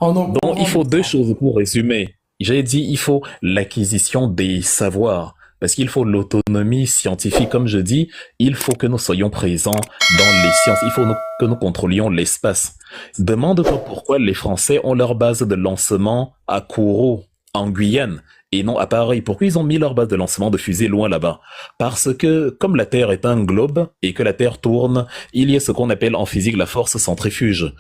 en au Donc, il courant de faut deux ça. choses pour résumer. J'ai dit, il faut l'acquisition des savoirs. Parce qu'il faut l'autonomie scientifique, comme je dis, il faut que nous soyons présents dans les sciences, que nous contrôlions l'espace. Demande-toi pourquoi les Français ont leur base de lancement à Kourou, en Guyane, et non à Paris. Pourquoi ils ont mis leur base de lancement de fusée loin là-bas? Parce que, comme la Terre est un globe et que la Terre tourne, il y a ce qu'on appelle en physique la force centrifuge.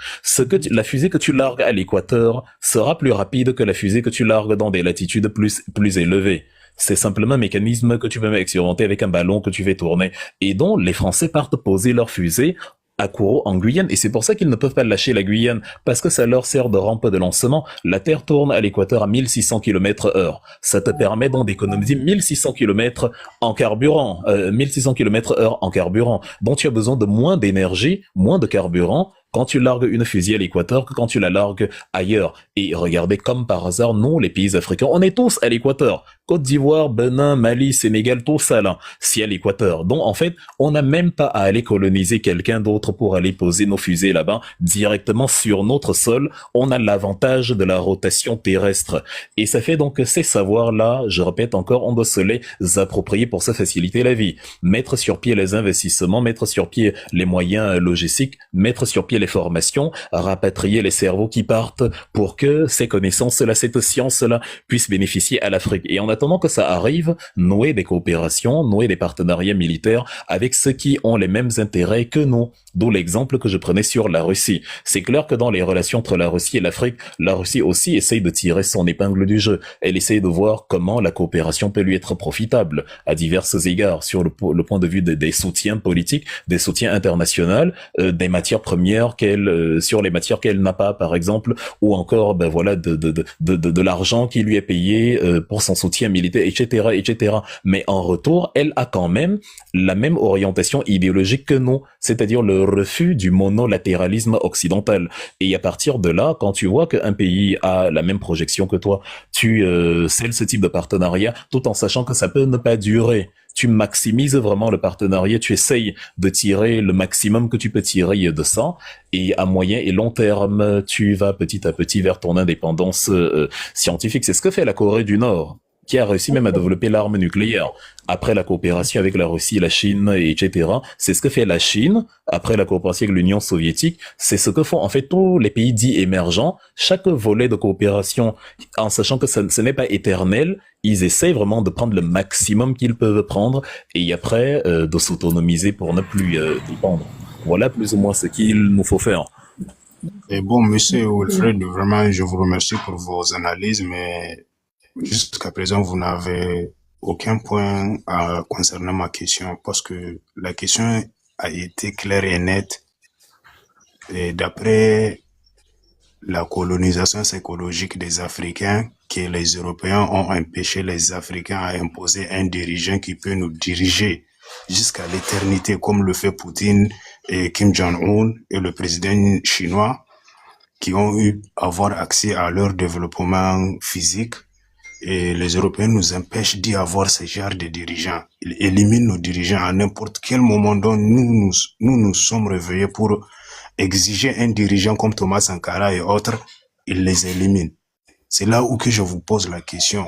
La fusée que tu largues à l'équateur sera plus rapide que la fusée que tu largues dans des latitudes plus élevées. C'est simplement un mécanisme que tu peux expérimenter avec un ballon que tu fais tourner et dont les Français partent poser leurs fusées à Kourou en Guyane et c'est pour ça qu'ils ne peuvent pas lâcher la Guyane parce que ça leur sert de rampe de lancement. La Terre tourne à l'équateur à 1600 km/h. Ça te permet donc d'économiser 1600 km en carburant, 1600 km/h en carburant. Donc tu as besoin de moins d'énergie, moins de carburant quand tu largues une fusée à l'équateur que quand tu la largues ailleurs. Et regardez comme par hasard, nous, les pays africains, on est tous à l'équateur. Côte d'Ivoire, Benin, Mali, Sénégal, tout ça là, c'est à l'équateur. Donc en fait, on n'a même pas à aller coloniser quelqu'un d'autre pour aller poser nos fusées là-bas directement sur notre sol. On a l'avantage de la rotation terrestre. Et ça fait donc que ces savoirs-là, je répète encore, on doit se les approprier pour se faciliter la vie. Mettre sur pied les investissements, mettre sur pied les moyens logistiques, mettre sur pied les formations, rapatrier les cerveaux qui partent pour que ces connaissances-là, cette science-là puissent bénéficier à l'Afrique. Et en attendant que ça arrive, nouer des coopérations, nouer des partenariats militaires avec ceux qui ont les mêmes intérêts que nous. D'où l'exemple que je prenais sur la Russie. C'est clair que dans les relations entre la Russie et l'Afrique, la Russie aussi essaye de tirer son épingle du jeu. Elle essaye de voir comment la coopération peut lui être profitable à divers égards sur le point de vue des soutiens politiques, des soutiens internationaux, des matières premières sur les matières qu'elle n'a pas, par exemple, ou encore, ben voilà, de l'argent qui lui est payé pour son soutien militaire, etc., etc. Mais en retour, elle a quand même la même orientation idéologique que nous, c'est-à-dire le refus du monolatéralisme occidental. Et à partir de là, quand tu vois qu'un pays a la même projection que toi, tu scelles ce type de partenariat, tout en sachant que ça peut ne pas durer. Tu maximises vraiment le partenariat, tu essayes de tirer le maximum que tu peux tirer de ça, et à moyen et long terme, tu vas petit à petit vers ton indépendance scientifique. C'est ce que fait la Corée du Nord, qui a réussi même à développer l'arme nucléaire. Après la coopération avec la Russie, la Chine, etc. C'est ce que fait la Chine, après la coopération avec l'Union soviétique. C'est ce que font en fait tous les pays dits émergents. Chaque volet de coopération, en sachant que ce n'est pas éternel, ils essayent vraiment de prendre le maximum qu'ils peuvent prendre et après de s'autonomiser pour ne plus dépendre. Voilà plus ou moins ce qu'il nous faut faire. Et bon, monsieur Wilfred, vraiment, je vous remercie pour vos analyses, mais jusqu'à présent, vous n'avez aucun point concernant ma question parce que la question a été claire et nette. Et d'après la colonisation psychologique des Africains, que les Européens ont empêché les Africains à imposer un dirigeant qui peut nous diriger jusqu'à l'éternité, comme le fait Poutine et Kim Jong-un et le président chinois, qui ont eu à avoir accès à leur développement physique. Et les Européens nous empêchent d'y avoir ce genre de dirigeants. Ils éliminent nos dirigeants à n'importe quel moment dont nous sommes réveillés pour exiger un dirigeant comme Thomas Sankara et autres. Ils les éliminent. C'est là où que je vous pose la question.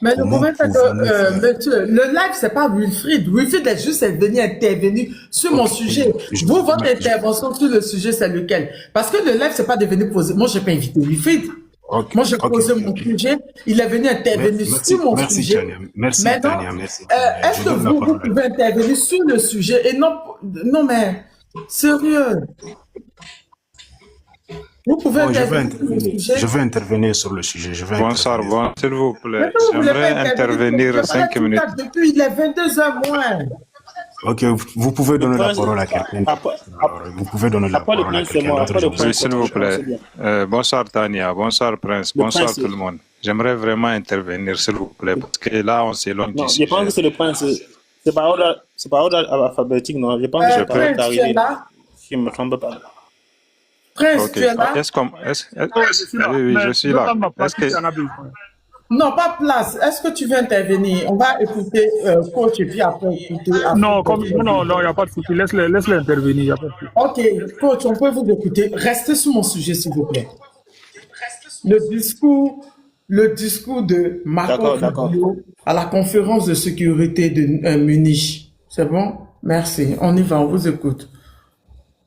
Mais le problème, c'est que, monsieur, le live, c'est pas Wilfried. Wilfried est juste venu intervenir sur mon sujet. Vous, votre intervention sur le sujet, c'est lequel? Parce que le live, c'est pas devenu poser. Moi, j'ai pas invité Wilfried. Moi, j'ai posé mon sujet. Il est venu intervenir sur mon sujet. Tania. Merci, maintenant, Tania. Merci. est-ce que vous pouvez intervenir sur le sujet et non, mais sérieux. Vous pouvez intervenir sur le sujet. Je vais intervenir sur le sujet. Bonsoir, s'il vous plaît. Vous J'aimerais intervenir 5 minutes. Depuis, il est 22h moins. Ok, vous pouvez donner la parole à quelqu'un. Vous pouvez donner la parole à quelqu'un d'autre. Oui, s'il vous plaît. Bonsoir Tania, bonsoir Prince, bonsoir tout le monde. J'aimerais vraiment intervenir, s'il vous plaît, parce que là, on s'éloigne du sujet. Je pense que c'est le Prince. C'est pas ordre alphabétique, non. Je pense que je peux arriver. Si je ne me trompe pas. Prince, okay. tu es là? Oui, je suis là. Non, pas place. Est-ce que tu veux intervenir? On va écouter coach et puis après écouter. Non, il n'y a pas de souci. Laisse-le intervenir. Ok, coach, on peut vous écouter. Restez sur mon sujet, s'il vous plaît. le discours de Marco D'accord. Rubio à la conférence de sécurité de Munich. C'est bon? Merci. On y va, on vous écoute.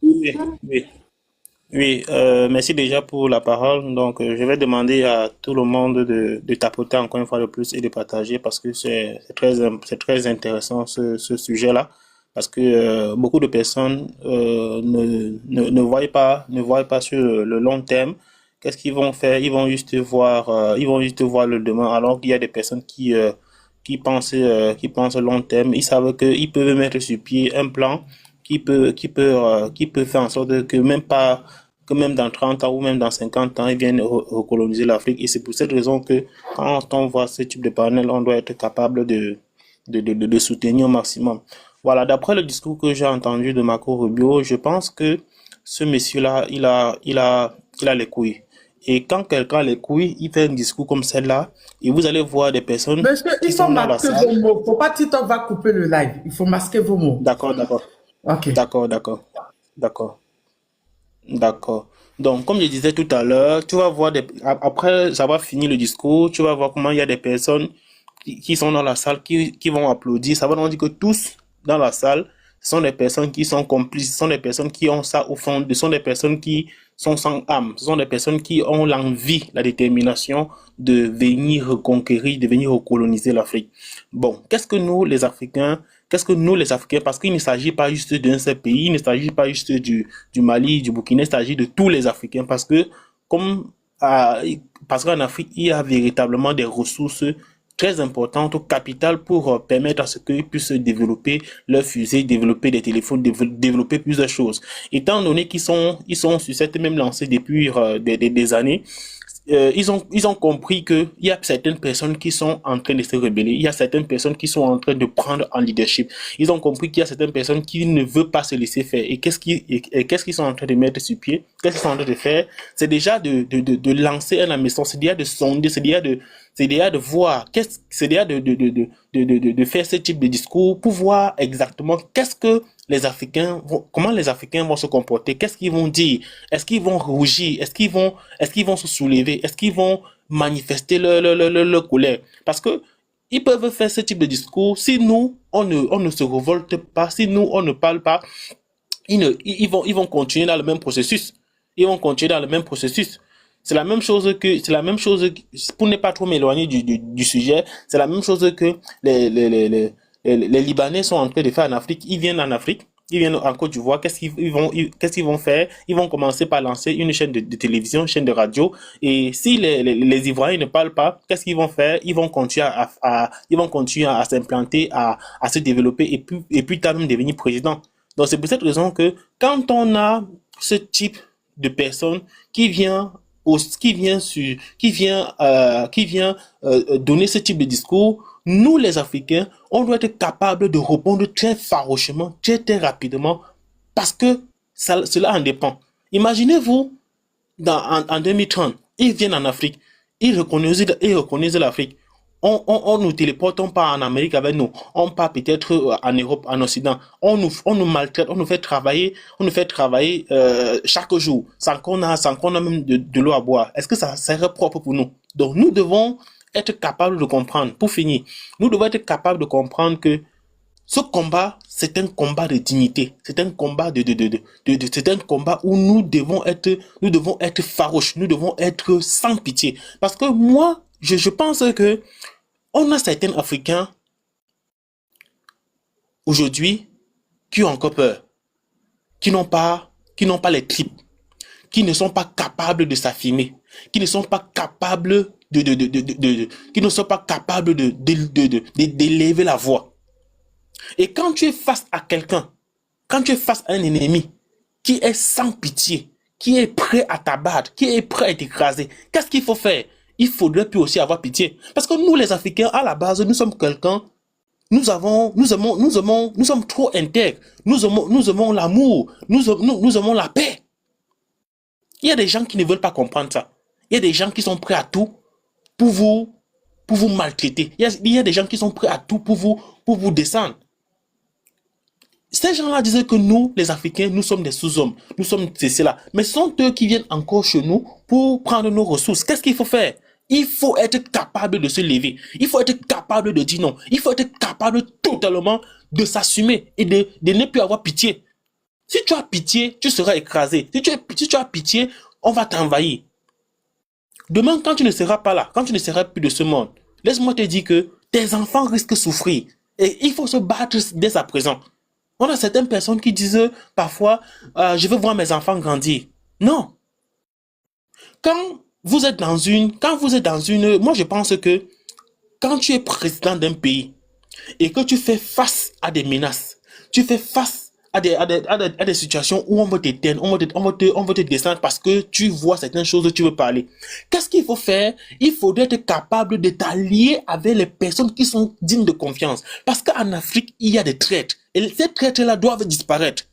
Oui, oui. Oui, merci déjà pour la parole. Donc, je vais demander à tout le monde de tapoter encore une fois de plus et de partager parce que c'est très intéressant ce sujet-là. Parce que beaucoup de personnes ne voient pas sur le long terme. Qu'est-ce qu'ils vont faire? Ils vont juste voir le demain. Alors qu'il y a des personnes qui pensent long terme. Ils savent qu'ils peuvent mettre sur pied un plan qui peut faire en sorte que même dans 30 ans ou même dans 50 ans, ils viennent recoloniser l'Afrique. Et c'est pour cette raison que quand on voit ce type de panel, on doit être capable de soutenir au maximum. Voilà, d'après le discours que j'ai entendu de Marco Rubio, je pense que ce monsieur-là, il a les couilles. Et quand quelqu'un a les couilles, il fait un discours comme celle-là, et vous allez voir des personnes Monsieur, qui il faut sont dans la masquer salle. vos mots. Faut pas TikTok va couper le live. Il faut masquer vos mots. D'accord. Ok. D'accord. Donc, comme je disais tout à l'heure, tu vas voir après avoir fini le discours, tu vas voir comment il y a des personnes qui sont dans la salle, qui vont applaudir. Ça va donc dire que tous dans la salle, ce sont des personnes qui sont complices, ce sont des personnes qui ont ça au fond, ce sont des personnes qui sont sans âme, ce sont des personnes qui ont l'envie, la détermination de venir reconquérir, de venir recoloniser l'Afrique. Bon, qu'est-ce que nous, les Africains, parce qu'il ne s'agit pas juste d'un seul pays, il ne s'agit pas juste du Mali, du Burkina, il s'agit de tous les Africains, parce qu'en Afrique, il y a véritablement des ressources très importantes, capitales pour permettre à ce qu'ils puissent développer leurs fusées, développer des téléphones, développer plusieurs choses. Étant donné ils sont sur cette même lancée depuis des années, ils ont compris que il y a certaines personnes qui sont en train de se rebeller, il y a certaines personnes qui sont en train de prendre en leadership. Ils ont compris qu'il y a certaines personnes qui ne veulent pas se laisser faire. Et qu'est-ce qu'ils sont en train de mettre sur pied? Qu'est-ce qu'ils sont en train de faire? C'est déjà de lancer un ameçon, c'est déjà de sonder, c'est déjà de voir, c'est déjà de faire ce type de discours pour voir exactement comment les Africains vont se comporter, qu'est-ce qu'ils vont dire, est-ce qu'ils vont rougir, est-ce qu'ils vont se soulever, est-ce qu'ils vont manifester leur colère, parce que ils peuvent faire ce type de discours si nous on ne se révolte pas, si nous on ne parle pas, ils vont continuer dans le même processus. C'est la même chose, pour ne pas trop m'éloigner du sujet, c'est la même chose que les Libanais sont en train de faire en Afrique. Ils viennent en Afrique, ils viennent en Côte d'Ivoire. Qu'est-ce qu'ils vont faire? Ils vont commencer par lancer une chaîne de télévision, une chaîne de radio. Et si les Ivoiriens ne parlent pas, qu'est-ce qu'ils vont faire? Ils vont continuer à s'implanter, à se développer et puis tard même devenir président. Donc c'est pour cette raison que quand on a ce type de personne qui vient donner ce type de discours, nous les Africains, on doit être capable de répondre très farouchement, très très rapidement, parce que cela en dépend. Imaginez-vous, en 2030, ils viennent en Afrique, ils reconnaissent l'Afrique. On nous téléporte, on part en Amérique avec nous, on part peut-être en Europe, en Occident, on nous maltraite, on nous fait travailler chaque jour, sans qu'on a même de l'eau à boire. Est-ce que ça serait propre pour nous? Donc nous devons être capables de comprendre, pour finir, nous devons être capables de comprendre que ce combat, c'est un combat de dignité, c'est un combat c'est un combat où nous devons être farouches, nous devons être sans pitié. Parce que moi, je pense que on a certains Africains aujourd'hui qui ont encore peur, qui n'ont pas les tripes, qui ne sont pas capables de s'affirmer, qui ne sont pas capables d'élever la voix. Et quand tu es face à quelqu'un, quand tu es face à un ennemi qui est sans pitié, qui est prêt à t'abattre, qui est prêt à t'écraser, qu'est-ce qu'il faut faire? Il faudrait puis aussi avoir pitié. Parce que nous, les Africains, à la base, nous sommes quelqu'un, nous sommes trop intègres. Nous aimons l'amour. Nous aimons la paix. Il y a des gens qui ne veulent pas comprendre ça. Il y a des gens qui sont prêts à tout pour vous maltraiter. Il y a des gens qui sont prêts à tout pour vous descendre. Ces gens-là disaient que nous, les Africains, nous sommes des sous-hommes. Nous sommes cela. Mais ce sont eux qui viennent encore chez nous pour prendre nos ressources. Qu'est-ce qu'il faut faire? Il faut être capable de se lever. Il faut être capable de dire non. Il faut être capable totalement de s'assumer et de ne plus avoir pitié. Si tu as pitié, tu seras écrasé. Si tu as pitié, on va t'envahir. Demain, quand tu ne seras pas là, quand tu ne seras plus de ce monde, laisse-moi te dire que tes enfants risquent de souffrir. Et il faut se battre dès à présent. On a certaines personnes qui disent parfois, je veux voir mes enfants grandir. Non. Quand vous êtes dans une, moi je pense que quand tu es président d'un pays et que tu fais face à des menaces, tu fais face à des situations où on veut t'éteindre, on veut te descendre parce que tu vois certaines choses, tu veux parler. Qu'est-ce qu'il faut faire? Il faudrait être capable de t'allier avec les personnes qui sont dignes de confiance. Parce qu'en Afrique, il y a des traîtres. Et ces traîtres-là doivent disparaître.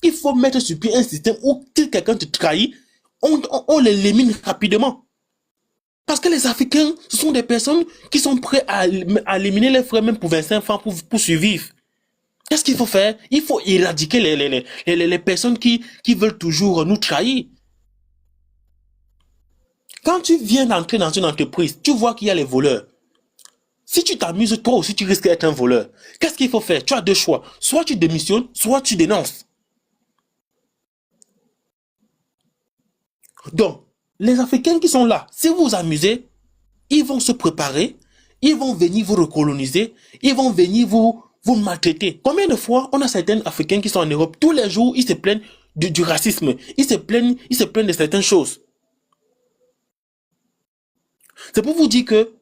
Il faut mettre sur pied un système où si quelqu'un te trahit, on l'élimine rapidement. Parce que les Africains, ce sont des personnes qui sont prêts à éliminer les frères même pour 25 francs pour survivre. Qu'est-ce qu'il faut faire? Il faut éradiquer les personnes qui veulent toujours nous trahir. Quand tu viens d'entrer dans une entreprise, tu vois qu'il y a les voleurs. Si tu t'amuses, toi aussi tu risques d'être un voleur. Qu'est-ce qu'il faut faire? Tu as deux choix. Soit tu démissionnes, soit tu dénonces. Donc, les Africains qui sont là, si vous vous amusez, ils vont se préparer, ils vont venir vous recoloniser, ils vont venir vous maltraiter. Combien de fois on a certains Africains qui sont en Europe, tous les jours, ils se plaignent du racisme, ils se plaignent de certaines choses. C'est pour vous dire que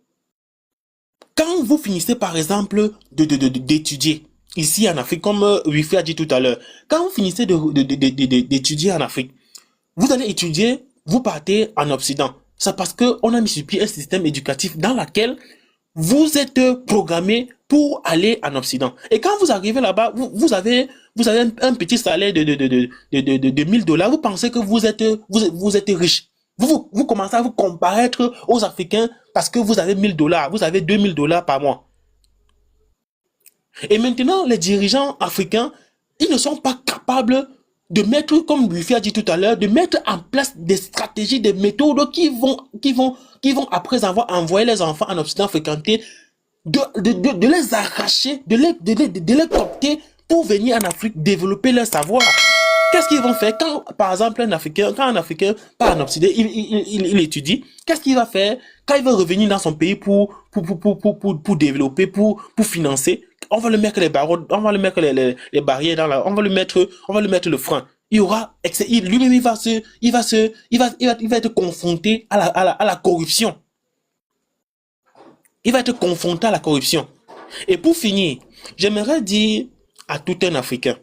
quand vous finissez par exemple d'étudier ici en Afrique, comme Wifi a dit tout à l'heure, quand vous finissez d'étudier en Afrique, vous allez étudier, vous partez en Occident. C'est parce qu'on a mis sur pied un système éducatif dans lequel vous êtes programmé pour aller en Occident. Et quand vous arrivez là-bas, vous avez un petit salaire de $1000. Vous pensez que vous êtes riche. Vous commencez à vous comparaître aux Africains parce que vous avez $1000, vous avez $2000 par mois. Et maintenant, les dirigeants africains, ils ne sont pas capables de mettre, comme Buffy a dit tout à l'heure, de mettre en place des stratégies, des méthodes qui vont après avoir envoyé les enfants en Occident fréquenter, de les arracher, de les coopter pour venir en Afrique développer leur savoir. Qu'est-ce qu'ils vont faire quand, par exemple, un Africain part en Occident, il étudie, qu'est-ce qu'il va faire quand il va revenir dans son pays pour développer, pour financer? On va le mettre les barreaux, on va le mettre les barrières on va le mettre le frein. Il y aura, lui-même il va être confronté à la corruption. Il va être confronté à la corruption. Et pour finir, j'aimerais dire à tout un Africain,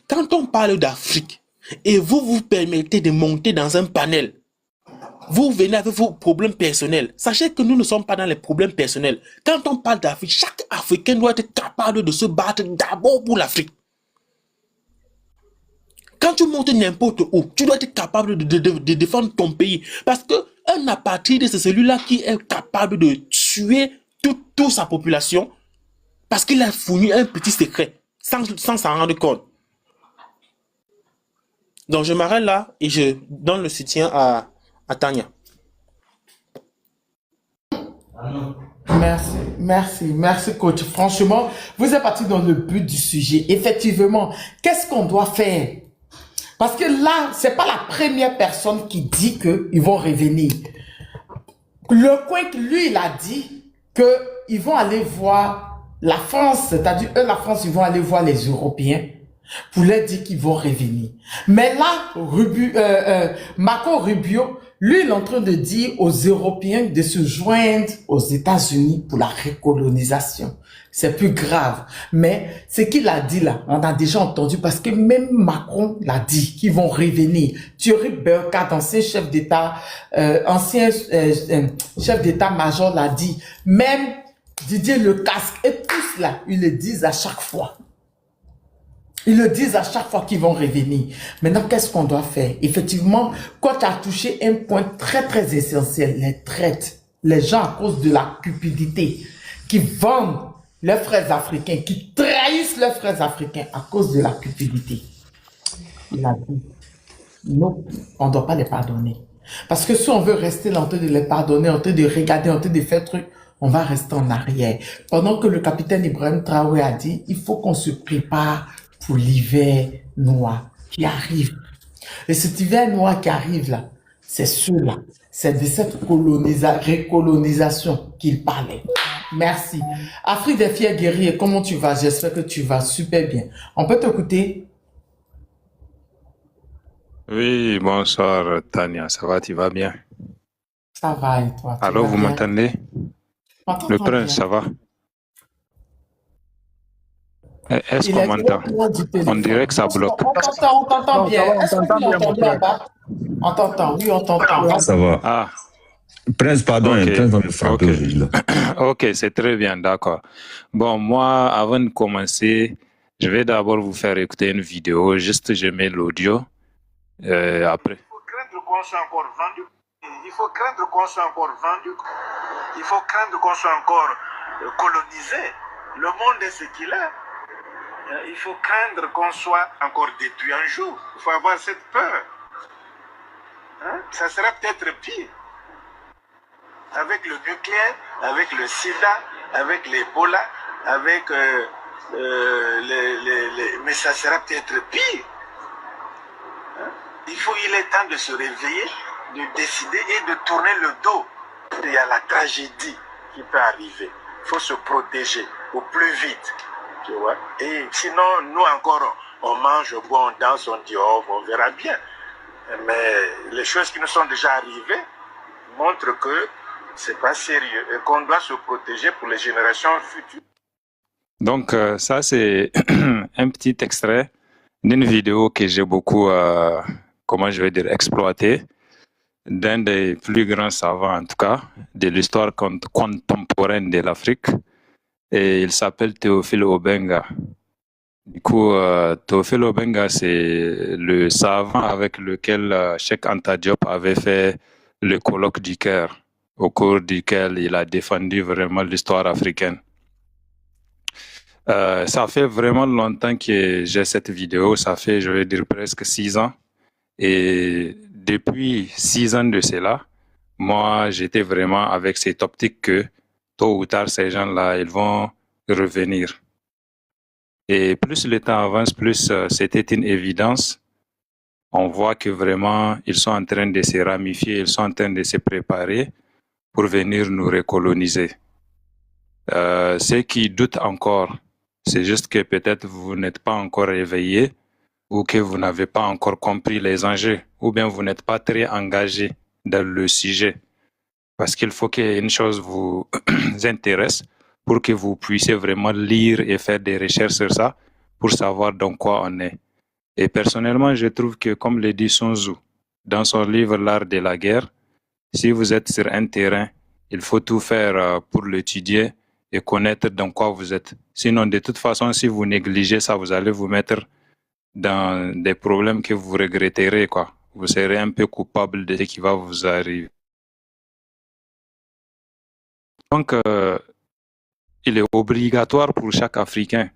quand on parle d'Afrique et vous permettez de monter dans un panel, vous venez avec vos problèmes personnels. Sachez que nous ne sommes pas dans les problèmes personnels. Quand on parle d'Afrique, chaque Africain doit être capable de se battre d'abord pour l'Afrique. Quand tu montes n'importe où, tu dois être capable de défendre ton pays. Parce qu'un apatride, c'est celui-là qui est capable de tuer toute sa population parce qu'il a fourni un petit secret sans s'en rendre compte. Donc je m'arrête là et je donne le soutien à Tania. Merci coach. Franchement, vous êtes parti dans le but du sujet. Effectivement, qu'est-ce qu'on doit faire? Parce que là, c'est pas la première personne qui dit qu'ils vont revenir. Le Quake, lui, il a dit qu'ils vont aller voir la France, c'est-à-dire eux, la France, ils vont aller voir les Européens pour leur dire qu'ils vont revenir. Mais là, Marco Rubio, lui, il est en train de dire aux Européens de se joindre aux États-Unis pour la recolonisation. C'est plus grave. Mais ce qu'il a dit là, on a déjà entendu parce que même Macron l'a dit qu'ils vont revenir. Thierry Burkhardt, ancien chef d'État, chef d'État-major l'a dit. Même Didier Lecasque et tous là, ils le disent à chaque fois. Ils le disent à chaque fois qu'ils vont revenir. Maintenant, qu'est-ce qu'on doit faire? Effectivement, quand tu as touché un point très, très essentiel, les traites, les gens à cause de la cupidité, qui vendent leurs frères africains, qui trahissent leurs frères africains à cause de la cupidité. Il a dit, non, on ne doit pas les pardonner. Parce que si on veut rester là en train de les pardonner, en train de regarder, en train de faire truc, on va rester en arrière. Pendant que le capitaine Ibrahim Traoré a dit, il faut qu'on se prépare pour l'hiver noir qui arrive. Et cet hiver noir qui arrive là, c'est ceux-là. C'est de cette recolonisation qu'il parlait. Merci. Afrique des fiers guerriers, comment tu vas? J'espère que tu vas super bien. On peut t'écouter? Oui, bonsoir Tania, ça va, tu vas bien? Ça va et toi? Allô, vous m'entendez? Le prince, ça va? Est-ce qu'on m'entend? On dirait que ça bloque. On t'entend bien. Est-ce que vous m'entendez là-bas? On t'entend, oui, on t'entend. Ça va. Ah, Prince, pardon, ok. il est en train de frapper Ok. au juge, là. Ok, c'est très bien, d'accord. Bon, moi, avant de commencer, je vais d'abord vous faire écouter une vidéo. Juste, je mets l'audio. Après. Il faut craindre qu'on soit encore vendu. Il faut craindre qu'on soit encore vendu. Il faut craindre qu'on soit encore colonisé. Le monde est ce qu'il est. Il faut craindre qu'on soit encore détruit un jour. Il faut avoir cette peur. Hein? Ça sera peut-être pire. Avec le nucléaire, avec le sida, avec l'Ebola, avec mais ça sera peut-être pire. Hein? Il est temps de se réveiller, de décider et de tourner le dos. Il y a la tragédie qui peut arriver. Il faut se protéger au plus vite. Tu vois? Et sinon, nous encore, on mange, on boit, on danse, on dit oh, on verra bien. Mais les choses qui nous sont déjà arrivées montrent que c'est pas sérieux et qu'on doit se protéger pour les générations futures. Donc, ça, c'est un petit extrait d'une vidéo que j'ai beaucoup, comment je vais dire, exploité d'un des plus grands savants, en tout cas, de l'histoire contemporaine de l'Afrique. Et il s'appelle Théophile Obenga. Du coup, Théophile Obenga, c'est le savant avec lequel Cheikh Anta Diop avait fait le colloque du Caire, au cours duquel il a défendu vraiment l'histoire africaine. Ça fait vraiment longtemps que j'ai cette vidéo, ça fait, je vais dire, presque 6 ans. Et depuis 6 ans de cela, moi, j'étais vraiment avec cette optique que tôt ou tard, ces gens-là, ils vont revenir. Et plus le temps avance, plus c'était une évidence. On voit que vraiment, ils sont en train de se ramifier, ils sont en train de se préparer pour venir nous recoloniser. Ceux qui doutent encore, c'est juste que peut-être vous n'êtes pas encore réveillés ou que vous n'avez pas encore compris les enjeux ou bien vous n'êtes pas très engagé dans le sujet. Parce qu'il faut qu'une chose vous intéresse pour que vous puissiez vraiment lire et faire des recherches sur ça pour savoir dans quoi on est. Et personnellement, je trouve que, comme le dit Sun Tzu dans son livre L'art de la guerre, si vous êtes sur un terrain, il faut tout faire pour l'étudier et connaître dans quoi vous êtes. Sinon, de toute façon, si vous négligez ça, vous allez vous mettre dans des problèmes que vous regretterez, quoi. Vous serez un peu coupable de ce qui va vous arriver. Donc, il est obligatoire pour chaque Africain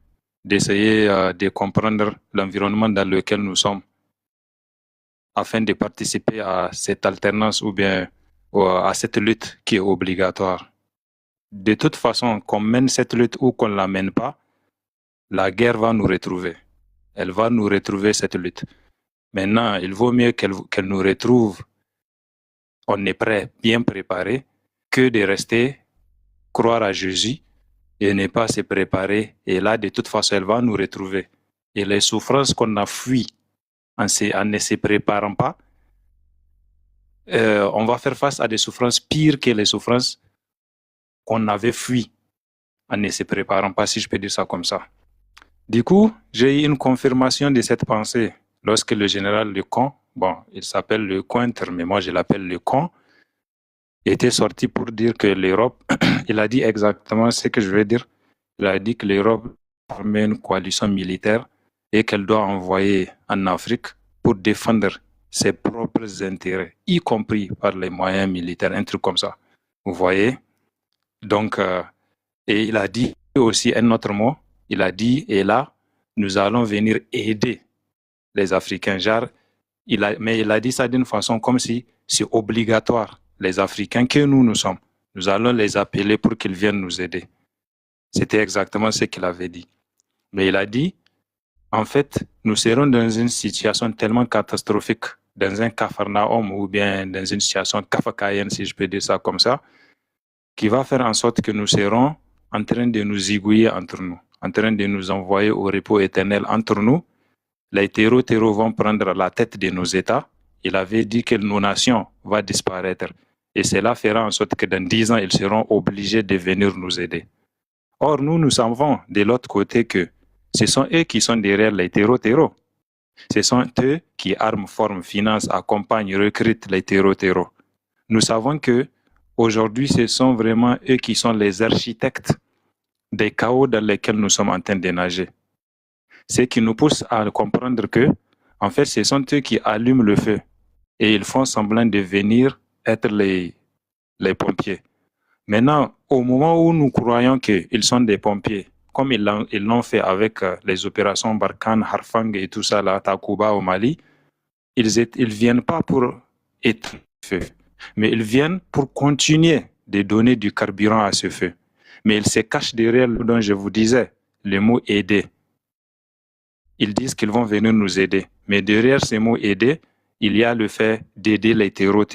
d'essayer de comprendre l'environnement dans lequel nous sommes afin de participer à cette alternance ou bien à cette lutte qui est obligatoire. De toute façon, qu'on mène cette lutte ou qu'on ne la mène pas, la guerre va nous retrouver. Elle va nous retrouver, cette lutte. Maintenant, il vaut mieux qu'elle nous retrouve, on est prêt, bien préparé, que de rester, croire à Jésus et ne pas se préparer. Et là, de toute façon, elle va nous retrouver. Et les souffrances qu'on a fuies en ne se préparant pas, on va faire face à des souffrances pires que les souffrances qu'on avait fuies en ne se préparant pas, si je peux dire ça comme ça. Du coup, j'ai eu une confirmation de cette pensée lorsque le général Lecomte, bon, il s'appelle Lecointre, mais moi je l'appelle Lecomte, était sorti pour dire que l'Europe, il a dit exactement ce que je vais dire, il a dit que l'Europe formait une coalition militaire et qu'elle doit envoyer en Afrique pour défendre ses propres intérêts, y compris par les moyens militaires, un truc comme ça. Vous voyez? Donc, et il a dit aussi un autre mot, il a dit, et là, nous allons venir aider les Africains. Genre, mais il a dit ça d'une façon comme si c'est obligatoire. Les Africains que nous sommes, nous allons les appeler pour qu'ils viennent nous aider. C'était exactement ce qu'il avait dit. Mais il a dit, en fait, nous serons dans une situation tellement catastrophique, dans un capharnaüm ou bien dans une situation kafkaïenne, si je peux dire ça comme ça, qui va faire en sorte que nous serons en train de nous zigouiller entre nous, en train de nous envoyer au repos éternel entre nous. Les terreaux vont prendre la tête de nos États. Il avait dit que nos nations vont disparaître. Et cela fera en sorte que dans 10 ans, ils seront obligés de venir nous aider. Or, nous savons de l'autre côté que ce sont eux qui sont derrière les terreaux. Ce sont eux qui arment, forment, financent, accompagnent, recrutent les terreaux. Nous savons que aujourd'hui, ce sont vraiment eux qui sont les architectes des chaos dans lesquels nous sommes en train de nager. Ce qui nous pousse à comprendre que, en fait, ce sont eux qui allument le feu et ils font semblant de venir être les pompiers. Maintenant, au moment où nous croyons qu'ils sont des pompiers, comme ils l'ont fait avec les opérations Barkhane, Harfang et tout ça, là, Takuba au Mali, ils viennent pas pour éteindre le feu, mais ils viennent pour continuer de donner du carburant à ce feu. Mais ils se cachent derrière le dont je vous disais, le mot aider. Ils disent qu'ils vont venir nous aider. Mais derrière ces mots aider, il y a le fait d'aider les terreaux,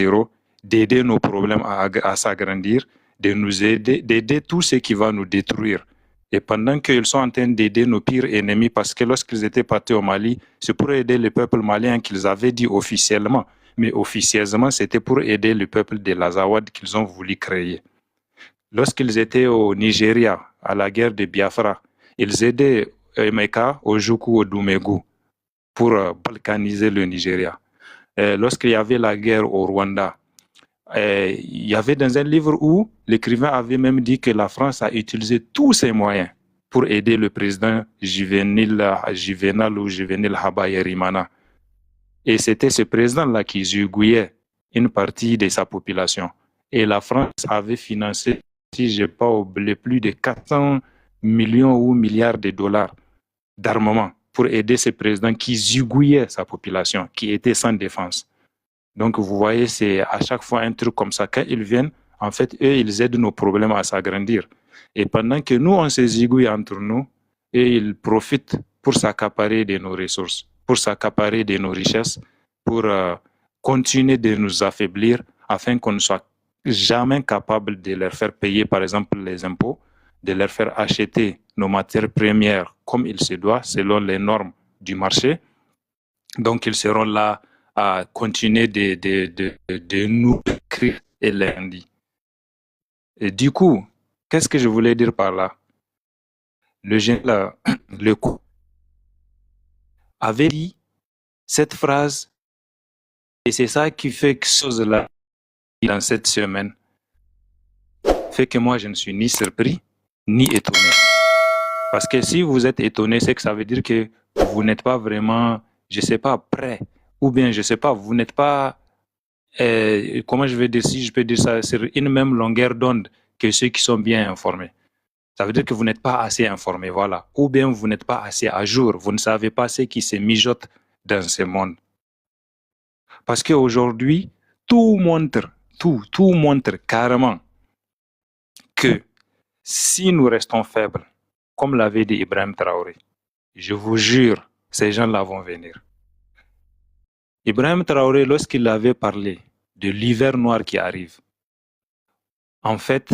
d'aider nos problèmes à s'agrandir, de nous aider, d'aider tout ce qui va nous détruire. Et pendant qu'ils sont en train d'aider nos pires ennemis, parce que lorsqu'ils étaient partis au Mali, c'est pour aider le peuple malien qu'ils avaient dit officiellement. Mais officieusement, c'était pour aider le peuple de l'Azawad qu'ils ont voulu créer. Lorsqu'ils étaient au Nigeria, à la guerre de Biafra, ils aidaient Emeka, Ojukwu, Odumegu pour balkaniser le Nigeria. Lorsqu'il y avait la guerre au Rwanda, il y avait dans un livre où l'écrivain avait même dit que la France a utilisé tous ses moyens pour aider le président Juvenal Habyarimana. Et c'était ce président-là qui zigouillait une partie de sa population. Et la France avait financé, si je n'ai pas oublié, plus de 400 millions ou milliards de dollars d'armement pour aider ce président qui zigouillait sa population, qui était sans défense. Donc, vous voyez, c'est à chaque fois un truc comme ça. Quand ils viennent, en fait, eux, ils aident nos problèmes à s'agrandir. Et pendant que nous, on se zigouille entre nous, et ils profitent pour s'accaparer de nos ressources, pour s'accaparer de nos richesses, pour continuer de nous affaiblir afin qu'on ne soit jamais capable de leur faire payer, par exemple, les impôts, de leur faire acheter nos matières premières comme il se doit, selon les normes du marché. Donc, ils seront là à continuer de nous écrire et lundi. Et du coup, qu'est-ce que je voulais dire par là? Le général, le coup, avait dit cette phrase, et c'est ça qui fait que chose-là, dans cette semaine, fait que moi, je ne suis ni surpris, ni étonné. Parce que si vous êtes étonné, c'est que ça veut dire que vous n'êtes pas vraiment, je ne sais pas, prêt. Ou bien, je ne sais pas, vous n'êtes pas, comment je vais dire, si je peux dire ça, sur une même longueur d'onde que ceux qui sont bien informés. Ça veut dire que vous n'êtes pas assez informé, voilà. Ou bien vous n'êtes pas assez à jour, vous ne savez pas ce qui se mijote dans ce monde. Parce qu'aujourd'hui, tout montre carrément que si nous restons faibles, comme l'avait dit Ibrahim Traoré, je vous jure, ces gens-là vont venir. Ibrahim Traoré, lorsqu'il avait parlé de l'hiver noir qui arrive, en fait,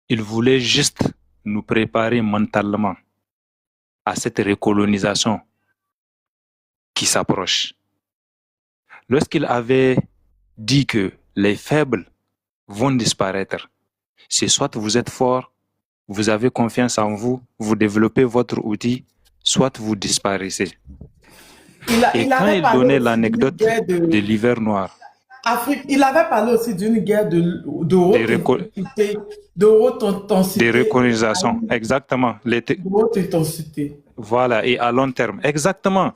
il voulait juste nous préparer mentalement à cette recolonisation qui s'approche. Lorsqu'il avait dit que les faibles vont disparaître, c'est soit vous êtes fort, vous avez confiance en vous, vous développez votre outil, soit vous disparaissez. Et quand il donnait l'anecdote de l'hiver noir, il avait parlé aussi d'une guerre de haute intensité. De recolonisation, exactement. De haute intensité. Voilà, et à long terme, exactement.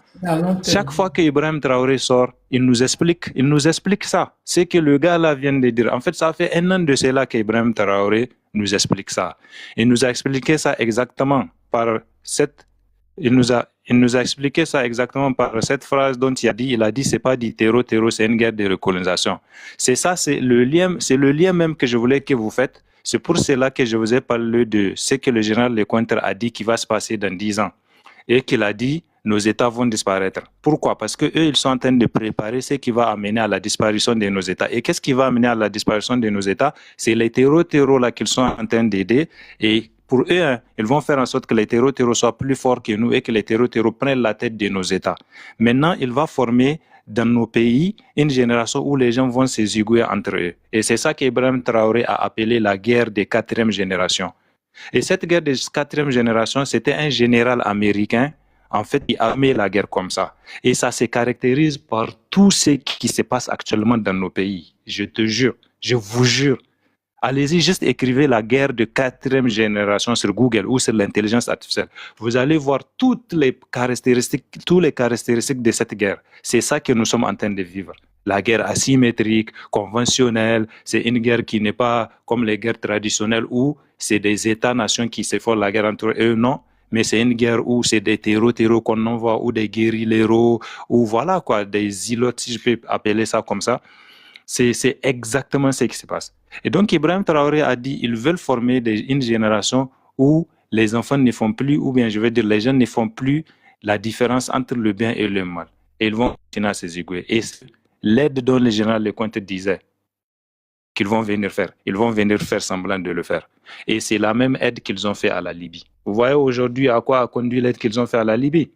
Chaque fois qu'Ibrahim Traoré sort, il nous explique ça. C'est que le gars là vient de dire. En fait, ça fait 1 an de cela qu'Ibrahim Traoré nous explique ça. Il nous a expliqué ça exactement par cette Il nous a expliqué ça exactement par cette phrase dont il a dit c'est pas du terreau, c'est une guerre de recolonisation. C'est ça, c'est le lien même que je voulais que vous faites. C'est pour cela que je vous ai parlé de ce que le général Lecointre a dit qui va se passer dans 10 ans. Et qu'il a dit, nos États vont disparaître. Pourquoi? Parce que eux, ils sont en train de préparer ce qui va amener à la disparition de nos États. Et qu'est-ce qui va amener à la disparition de nos États? C'est les terreaux là qu'ils sont en train d'aider. Et pour eux, hein, ils vont faire en sorte que les terreaux soient plus forts que nous et que les terreaux prennent la tête de nos États. Maintenant, il va former dans nos pays une génération où les gens vont se zigouiller entre eux. Et c'est ça qu'Ibrahim Traoré a appelé la guerre des 4e génération. Et cette guerre des 4e génération, c'était un général américain, en fait, qui a mené la guerre comme ça. Et ça se caractérise par tout ce qui se passe actuellement dans nos pays. Je te jure, je vous jure. Allez-y, juste écrivez la guerre de 4e génération sur Google ou sur l'intelligence artificielle. Vous allez voir toutes les caractéristiques de cette guerre. C'est ça que nous sommes en train de vivre. La guerre asymétrique, conventionnelle, c'est une guerre qui n'est pas comme les guerres traditionnelles où c'est des États-nations qui se font la guerre entre eux, non. Mais c'est une guerre où c'est des terreaux qu'on envoie, ou des guérilleros, ou voilà quoi, des îlots, si je peux appeler ça comme ça. C'est exactement ce qui se passe. Et donc Ibrahim Traoré a dit ils veulent former une génération où les enfants ne font plus, ou bien je veux dire les jeunes ne font plus la différence entre le bien et le mal. Et ils vont continuer à se zigouiller. Et l'aide dont le général Lecointre disait qu'ils vont venir faire, ils vont venir faire semblant de le faire. Et c'est la même aide qu'ils ont fait à la Libye. Vous voyez aujourd'hui à quoi a conduit l'aide qu'ils ont fait à la Libye.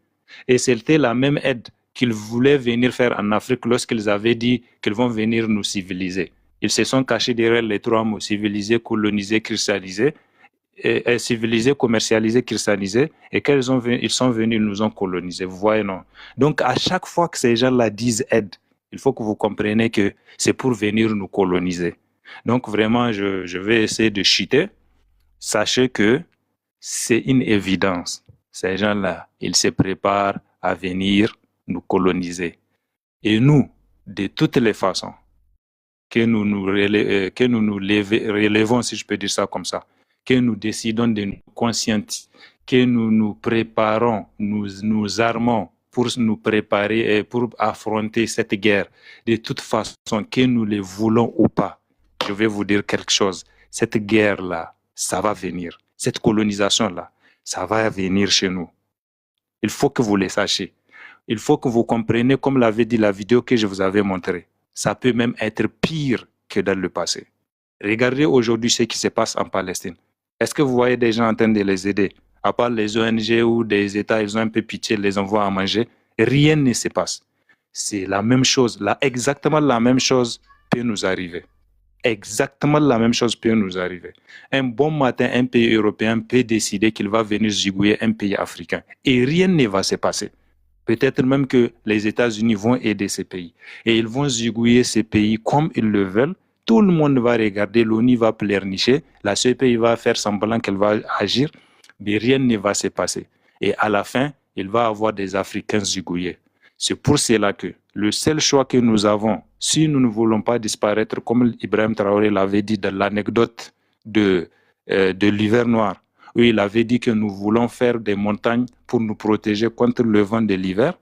Et c'était la même aide qu'ils voulaient venir faire en Afrique lorsqu'ils avaient dit qu'ils vont venir nous civiliser. Ils se sont cachés derrière les 3 mots, civiliser, coloniser, christianiser, et civiliser, commercialiser, christianiser, et qu'ils ils sont venus, ils nous ont colonisés. Vous voyez, non? Donc, à chaque fois que ces gens-là disent aide, il faut que vous compreniez que c'est pour venir nous coloniser. Donc, vraiment, je vais essayer de chuter. Sachez que c'est une évidence. Ces gens-là, ils se préparent à venir nous coloniser. Et nous, de toutes les façons, que nous nous relevons, si je peux dire ça comme ça, que nous décidons de nous conscientiser, que nous nous préparons, nous armons pour nous préparer et pour affronter cette guerre. De toute façon, que nous le voulons ou pas, je vais vous dire quelque chose. Cette guerre-là, ça va venir. Cette colonisation-là, ça va venir chez nous. Il faut que vous le sachiez. Il faut que vous compreniez, comme l'avait dit la vidéo que je vous avais montrée. Ça peut même être pire que dans le passé. Regardez aujourd'hui ce qui se passe en Palestine. Est-ce que vous voyez des gens en train de les aider? À part les ONG ou des États, ils ont un peu pitié, les envoient à manger. Rien ne se passe. C'est la même chose. Exactement la même chose peut nous arriver. Exactement la même chose peut nous arriver. Un bon matin, un pays européen peut décider qu'il va venir zigouiller un pays africain. Et rien ne va se passer. Peut-être même que les États-Unis vont aider ces pays. Et ils vont zigouiller ces pays comme ils le veulent. Tout le monde va regarder, l'ONU va pleurnicher, la CPI va faire semblant qu'elle va agir, mais rien ne va se passer. Et à la fin, il va y avoir des Africains zigouillés. C'est pour cela que le seul choix que nous avons, si nous ne voulons pas disparaître, comme Ibrahim Traoré l'avait dit dans l'anecdote de l'hiver noir, où il avait dit que nous voulons faire des montagnes pour nous protéger contre le vent de l'hiver.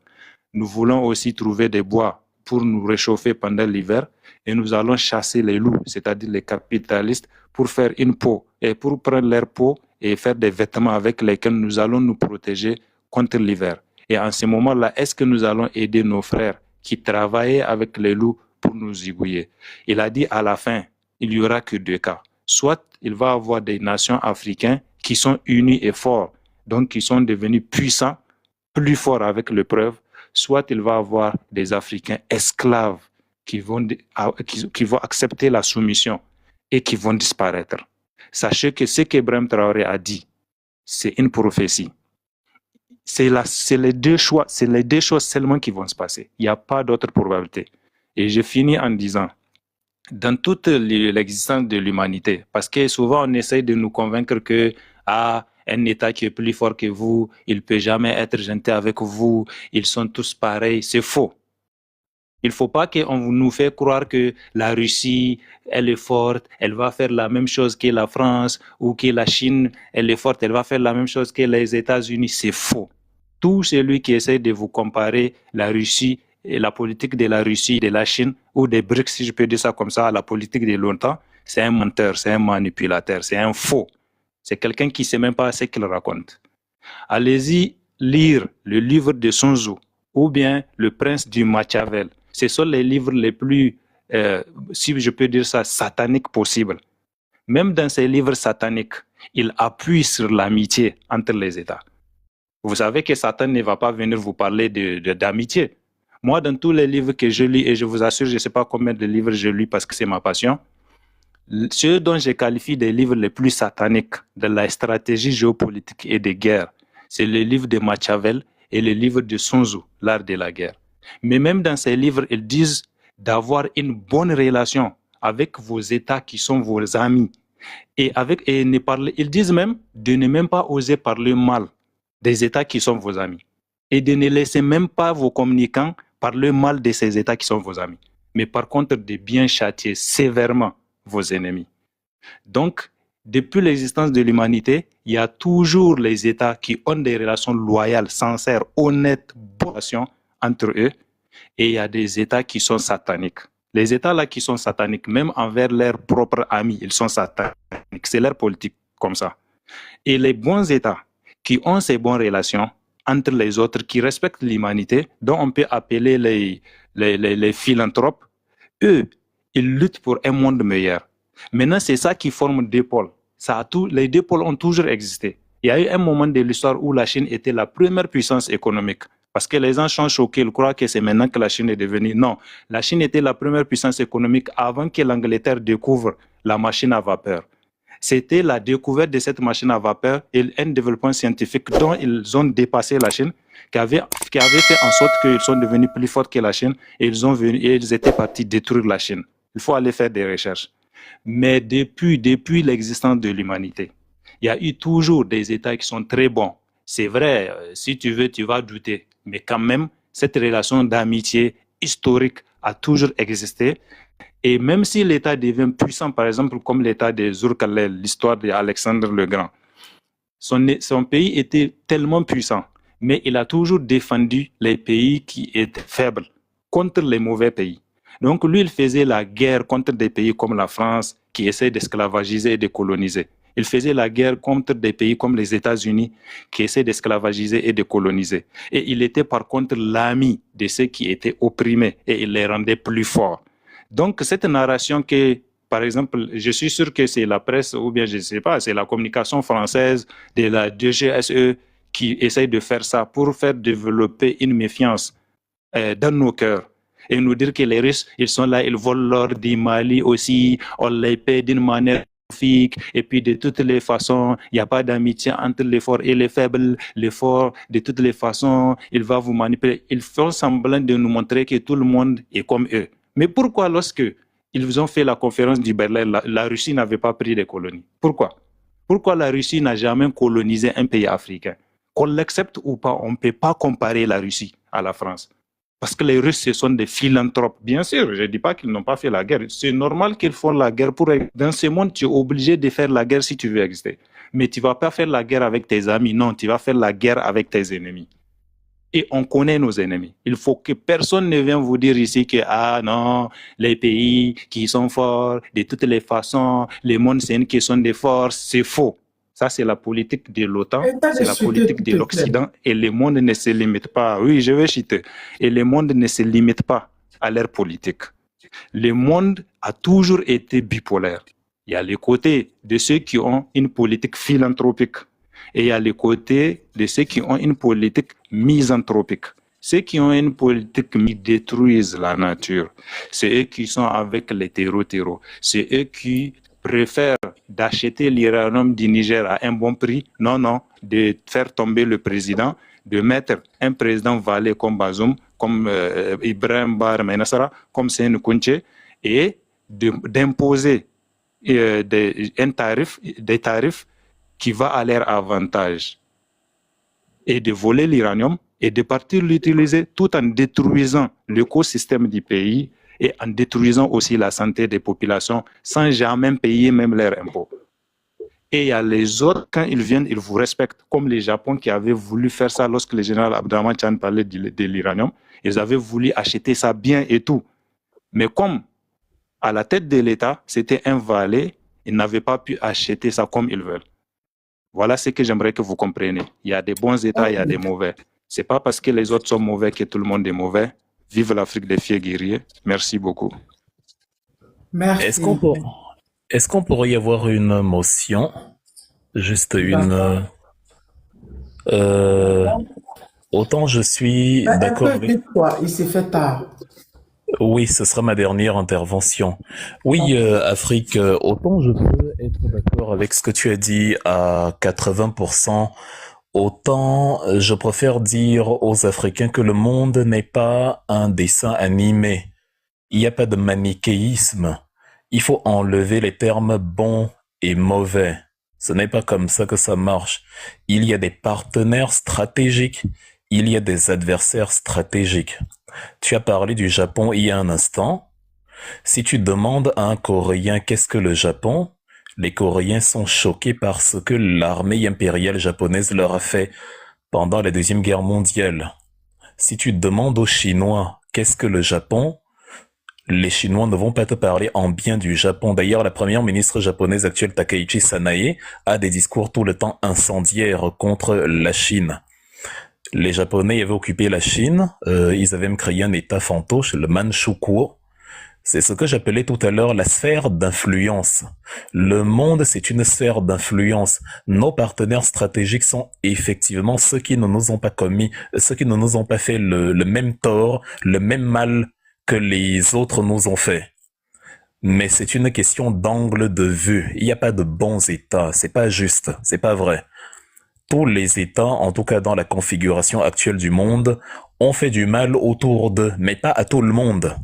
Nous voulons aussi trouver des bois pour nous réchauffer pendant l'hiver. Et nous allons chasser les loups, c'est-à-dire les capitalistes, pour faire une peau et pour prendre leur peau et faire des vêtements avec lesquels nous allons nous protéger contre l'hiver. Et en ce moment-là, est-ce que nous allons aider nos frères qui travaillaient avec les loups pour nous zigouiller? Il a dit à la fin, il n'y aura que 2 cas. Soit il va y avoir des nations africaines qui sont unies et fortes, donc qui sont devenus puissants, plus forts avec l'épreuve, soit il va y avoir des Africains esclaves qui vont accepter la soumission et qui vont disparaître. Sachez que ce qu'Ibrahim Traoré a dit, c'est une prophétie. C'est les 2 choix, c'est les 2 choses seulement qui vont se passer. Il n'y a pas d'autre probabilité. Et je finis en disant, dans toute l'existence de l'humanité, parce que souvent on essaye de nous convaincre que un État qui est plus fort que vous, il ne peut jamais être gentil avec vous, ils sont tous pareils, c'est faux. Il ne faut pas qu'on nous fait croire que la Russie, elle est forte, elle va faire la même chose que la France, ou que la Chine, elle est forte, elle va faire la même chose que les États-Unis. C'est faux. Tout celui qui essaie de vous comparer la Russie et la politique de la Russie, de la Chine ou des BRICS, si je peux dire ça comme ça, à la politique de longtemps, c'est un menteur, c'est un manipulateur, c'est un faux. C'est quelqu'un qui ne sait même pas ce qu'il raconte. Allez-y lire le livre de Sun Tzu ou bien Le Prince du Machiavel. Ce sont les livres les plus, si je peux dire ça, sataniques possibles. Même dans ces livres sataniques, il appuie sur l'amitié entre les États. Vous savez que Satan ne va pas venir vous parler d'amitié. Moi, dans tous les livres que je lis, et je vous assure, je ne sais pas combien de livres je lis parce que c'est ma passion, ceux dont je qualifie des livres les plus sataniques de la stratégie géopolitique et de guerre, c'est le livre de Machiavel et le livre de Sun Tzu, l'art de la guerre. Mais même dans ces livres, ils disent d'avoir une bonne relation avec vos États qui sont vos amis. Ils disent même de ne même pas oser parler mal des États qui sont vos amis. Et de ne laisser même pas vos communicants parler mal de ces États qui sont vos amis. Mais par contre, de bien châtier sévèrement vos ennemis. Donc, depuis l'existence de l'humanité, il y a toujours les États qui ont des relations loyales, sincères, honnêtes, bonnes relations entre eux. Et il y a des États qui sont sataniques. Les États-là qui sont sataniques, même envers leurs propres amis, ils sont sataniques. C'est leur politique comme ça. Et les bons États qui ont ces bonnes relations entre les autres, qui respectent l'humanité, dont on peut appeler les philanthropes, eux, ils luttent pour un monde meilleur. Maintenant, c'est ça qui forme deux pôles. Les deux pôles ont toujours existé. Il y a eu un moment de l'histoire où la Chine était la première puissance économique. Parce que les gens sont choqués, ils croient que c'est maintenant que la Chine est devenue. Non, la Chine était la première puissance économique avant que l'Angleterre découvre la machine à vapeur. C'était la découverte de cette machine à vapeur et un développement scientifique dont ils ont dépassé la Chine, qui avait fait en sorte qu'ils sont devenus plus forts que la Chine et ils étaient partis détruire la Chine. Il faut aller faire des recherches. Mais depuis l'existence de l'humanité, il y a eu toujours des États qui sont très bons. C'est vrai, si tu veux, tu vas douter. Mais quand même, cette relation d'amitié historique a toujours existé. Et même si l'État devient puissant, par exemple, comme l'État de Zurkalel, l'histoire d'Alexandre le Grand, son pays était tellement puissant, mais il a toujours défendu les pays qui étaient faibles contre les mauvais pays. Donc lui, il faisait la guerre contre des pays comme la France qui essaient d'esclavagiser et de coloniser. Il faisait la guerre contre des pays comme les États-Unis qui essaient d'esclavagiser et de coloniser. Et il était par contre l'ami de ceux qui étaient opprimés et il les rendait plus forts. Donc cette narration que, par exemple, je suis sûr que c'est la presse ou bien je ne sais pas, c'est la communication française de la DGSE qui essaye de faire ça pour faire développer une méfiance dans nos cœurs. Et nous dire que les Russes, ils sont là, ils volent l'or du Mali aussi, on les paie d'une manière magnifique, et puis de toutes les façons, il n'y a pas d'amitié entre les forts et les faibles. Les forts, de toutes les façons, ils vont vous manipuler. Ils font semblant de nous montrer que tout le monde est comme eux. Mais pourquoi lorsque ils ont fait la conférence du Berlin, la Russie n'avait pas pris des colonies? Pourquoi? Pourquoi la Russie n'a jamais colonisé un pays africain? Qu'on l'accepte ou pas, on ne peut pas comparer la Russie à la France. Parce que les Russes, ce sont des philanthropes. Bien sûr, je ne dis pas qu'ils n'ont pas fait la guerre. C'est normal qu'ils font la guerre pour... Dans ce monde, tu es obligé de faire la guerre si tu veux exister. Mais tu ne vas pas faire la guerre avec tes amis. Non, tu vas faire la guerre avec tes ennemis. Et on connaît nos ennemis. Il faut que personne ne vienne vous dire ici que, ah non, les pays qui sont forts, de toutes les façons, le monde, c'est une question de force. C'est faux. Ça, c'est la politique de l'OTAN, c'est la politique de l'Occident et le monde ne se limite pas. Oui, je vais citer. Et le monde ne se limite pas à leur politique. Le monde a toujours été bipolaire. Il y a le côté de ceux qui ont une politique philanthropique et il y a le côté de ceux qui ont une politique misanthropique. Ceux qui ont une politique qui détruisent la nature, c'est eux qui sont avec les terreaux. C'est eux qui préfèrent d'acheter l'uranium du Niger à un bon prix, non, de faire tomber le président, de mettre un président valé comme Bazoum, comme Ibrahim Bar Menassara, comme Seynou Kounché, et d'imposer des tarifs qui vont à leur avantage, et de voler l'uranium, et de partir l'utiliser tout en détruisant l'écosystème du pays, et en détruisant aussi la santé des populations sans jamais payer même leurs impôts. Et il y a les autres, quand ils viennent, ils vous respectent. Comme les Japon qui avaient voulu faire ça lorsque le général Abdraman Chan parlait de l'uranium. Ils avaient voulu acheter ça bien et tout. Mais comme à la tête de l'État, c'était un valet, ils n'avaient pas pu acheter ça comme ils veulent. Voilà ce que j'aimerais que vous compreniez. Il y a des bons États, il y a des mauvais. C'est pas parce que les autres sont mauvais que tout le monde est mauvais. Vive l'Afrique des fiers guerriers. Merci beaucoup. Merci. Est-ce qu'on pourrait y avoir une motion? Juste une... autant je suis d'accord avec... Vite, quoi. Il s'est fait tard. Oui, ce sera ma dernière intervention. Oui, Afrique, autant je peux être d'accord avec ce que tu as dit à 80%, autant je préfère dire aux Africains que le monde n'est pas un dessin animé. Il n'y a pas de manichéisme. Il faut enlever les termes bons et mauvais. Ce n'est pas comme ça que ça marche. Il y a des partenaires stratégiques. Il y a des adversaires stratégiques. Tu as parlé du Japon il y a un instant. Si tu demandes à un Coréen qu'est-ce que le Japon, les Coréens sont choqués par ce que l'armée impériale japonaise leur a fait pendant la Deuxième Guerre mondiale. Si tu demandes aux Chinois qu'est-ce que le Japon, les Chinois ne vont pas te parler en bien du Japon. D'ailleurs, la première ministre japonaise actuelle, Takaichi Sanae, a des discours tout le temps incendiaires contre la Chine. Les Japonais avaient occupé la Chine, ils avaient même créé un état fantoche, le Manchukuo. C'est ce que j'appelais tout à l'heure la sphère d'influence. Le monde, c'est une sphère d'influence. Nos partenaires stratégiques sont effectivement ceux qui ne nous ont pas commis, ceux qui ne nous ont pas fait le même tort, le même mal que les autres nous ont fait. Mais c'est une question d'angle de vue. Il n'y a pas de bons États. C'est pas juste. C'est pas vrai. Tous les États, en tout cas dans la configuration actuelle du monde, ont fait du mal autour d'eux, mais pas à tout le monde.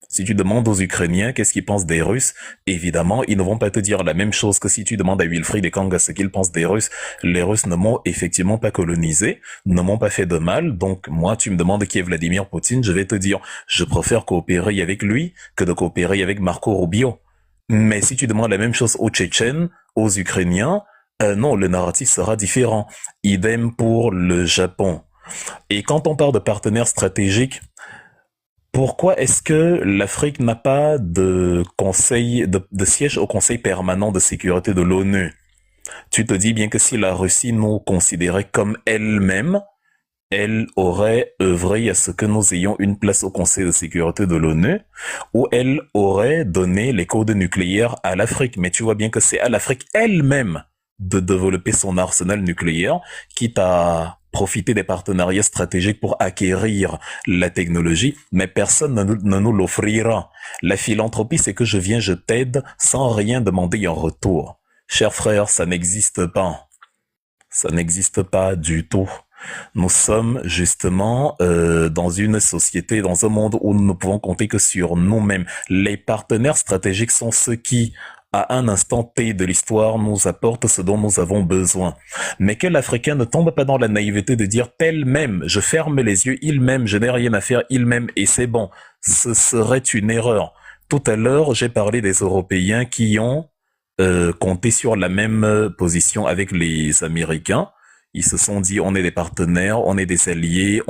Si tu demandes aux Ukrainiens qu'est-ce qu'ils pensent des Russes, évidemment, ils ne vont pas te dire la même chose que si tu demandes à Wilfried et Kanga ce qu'ils pensent des Russes. Les Russes ne m'ont effectivement pas colonisé, ne m'ont pas fait de mal, donc moi, tu me demandes qui est Vladimir Poutine, je vais te dire, je préfère coopérer avec lui que de coopérer avec Marco Rubio. Mais si tu demandes la même chose aux Tchétchènes, aux Ukrainiens, non, le narratif sera différent. Idem pour le Japon. Et quand on parle de partenaires stratégiques, pourquoi est-ce que l'Afrique n'a pas de conseil, de siège au Conseil permanent de sécurité de l'ONU? Tu te dis bien que si la Russie nous considérait comme elle-même, elle aurait œuvré à ce que nous ayons une place au Conseil de sécurité de l'ONU, où elle aurait donné les codes nucléaires à l'Afrique. Mais tu vois bien que c'est à l'Afrique elle-même de développer son arsenal nucléaire, quitte à profiter des partenariats stratégiques pour acquérir la technologie, mais personne ne nous l'offrira. La philanthropie, c'est que je viens, je t'aide, sans rien demander en retour. Chers frères, ça n'existe pas. Ça n'existe pas du tout. Nous sommes justement dans une société, dans un monde où nous ne pouvons compter que sur nous-mêmes. Les partenaires stratégiques sont ceux qui, à un instant T de l'histoire, nous apportent ce dont nous avons besoin. Mais que l'Africain ne tombe pas dans la naïveté de dire tel même, je ferme les yeux, il m'aime, je n'ai rien à faire, il m'aime et c'est bon. Ce serait une erreur. Tout à l'heure, j'ai parlé des Européens qui ont compté sur la même position avec les Américains. Ils se sont dit, on est des partenaires, on est des alliés,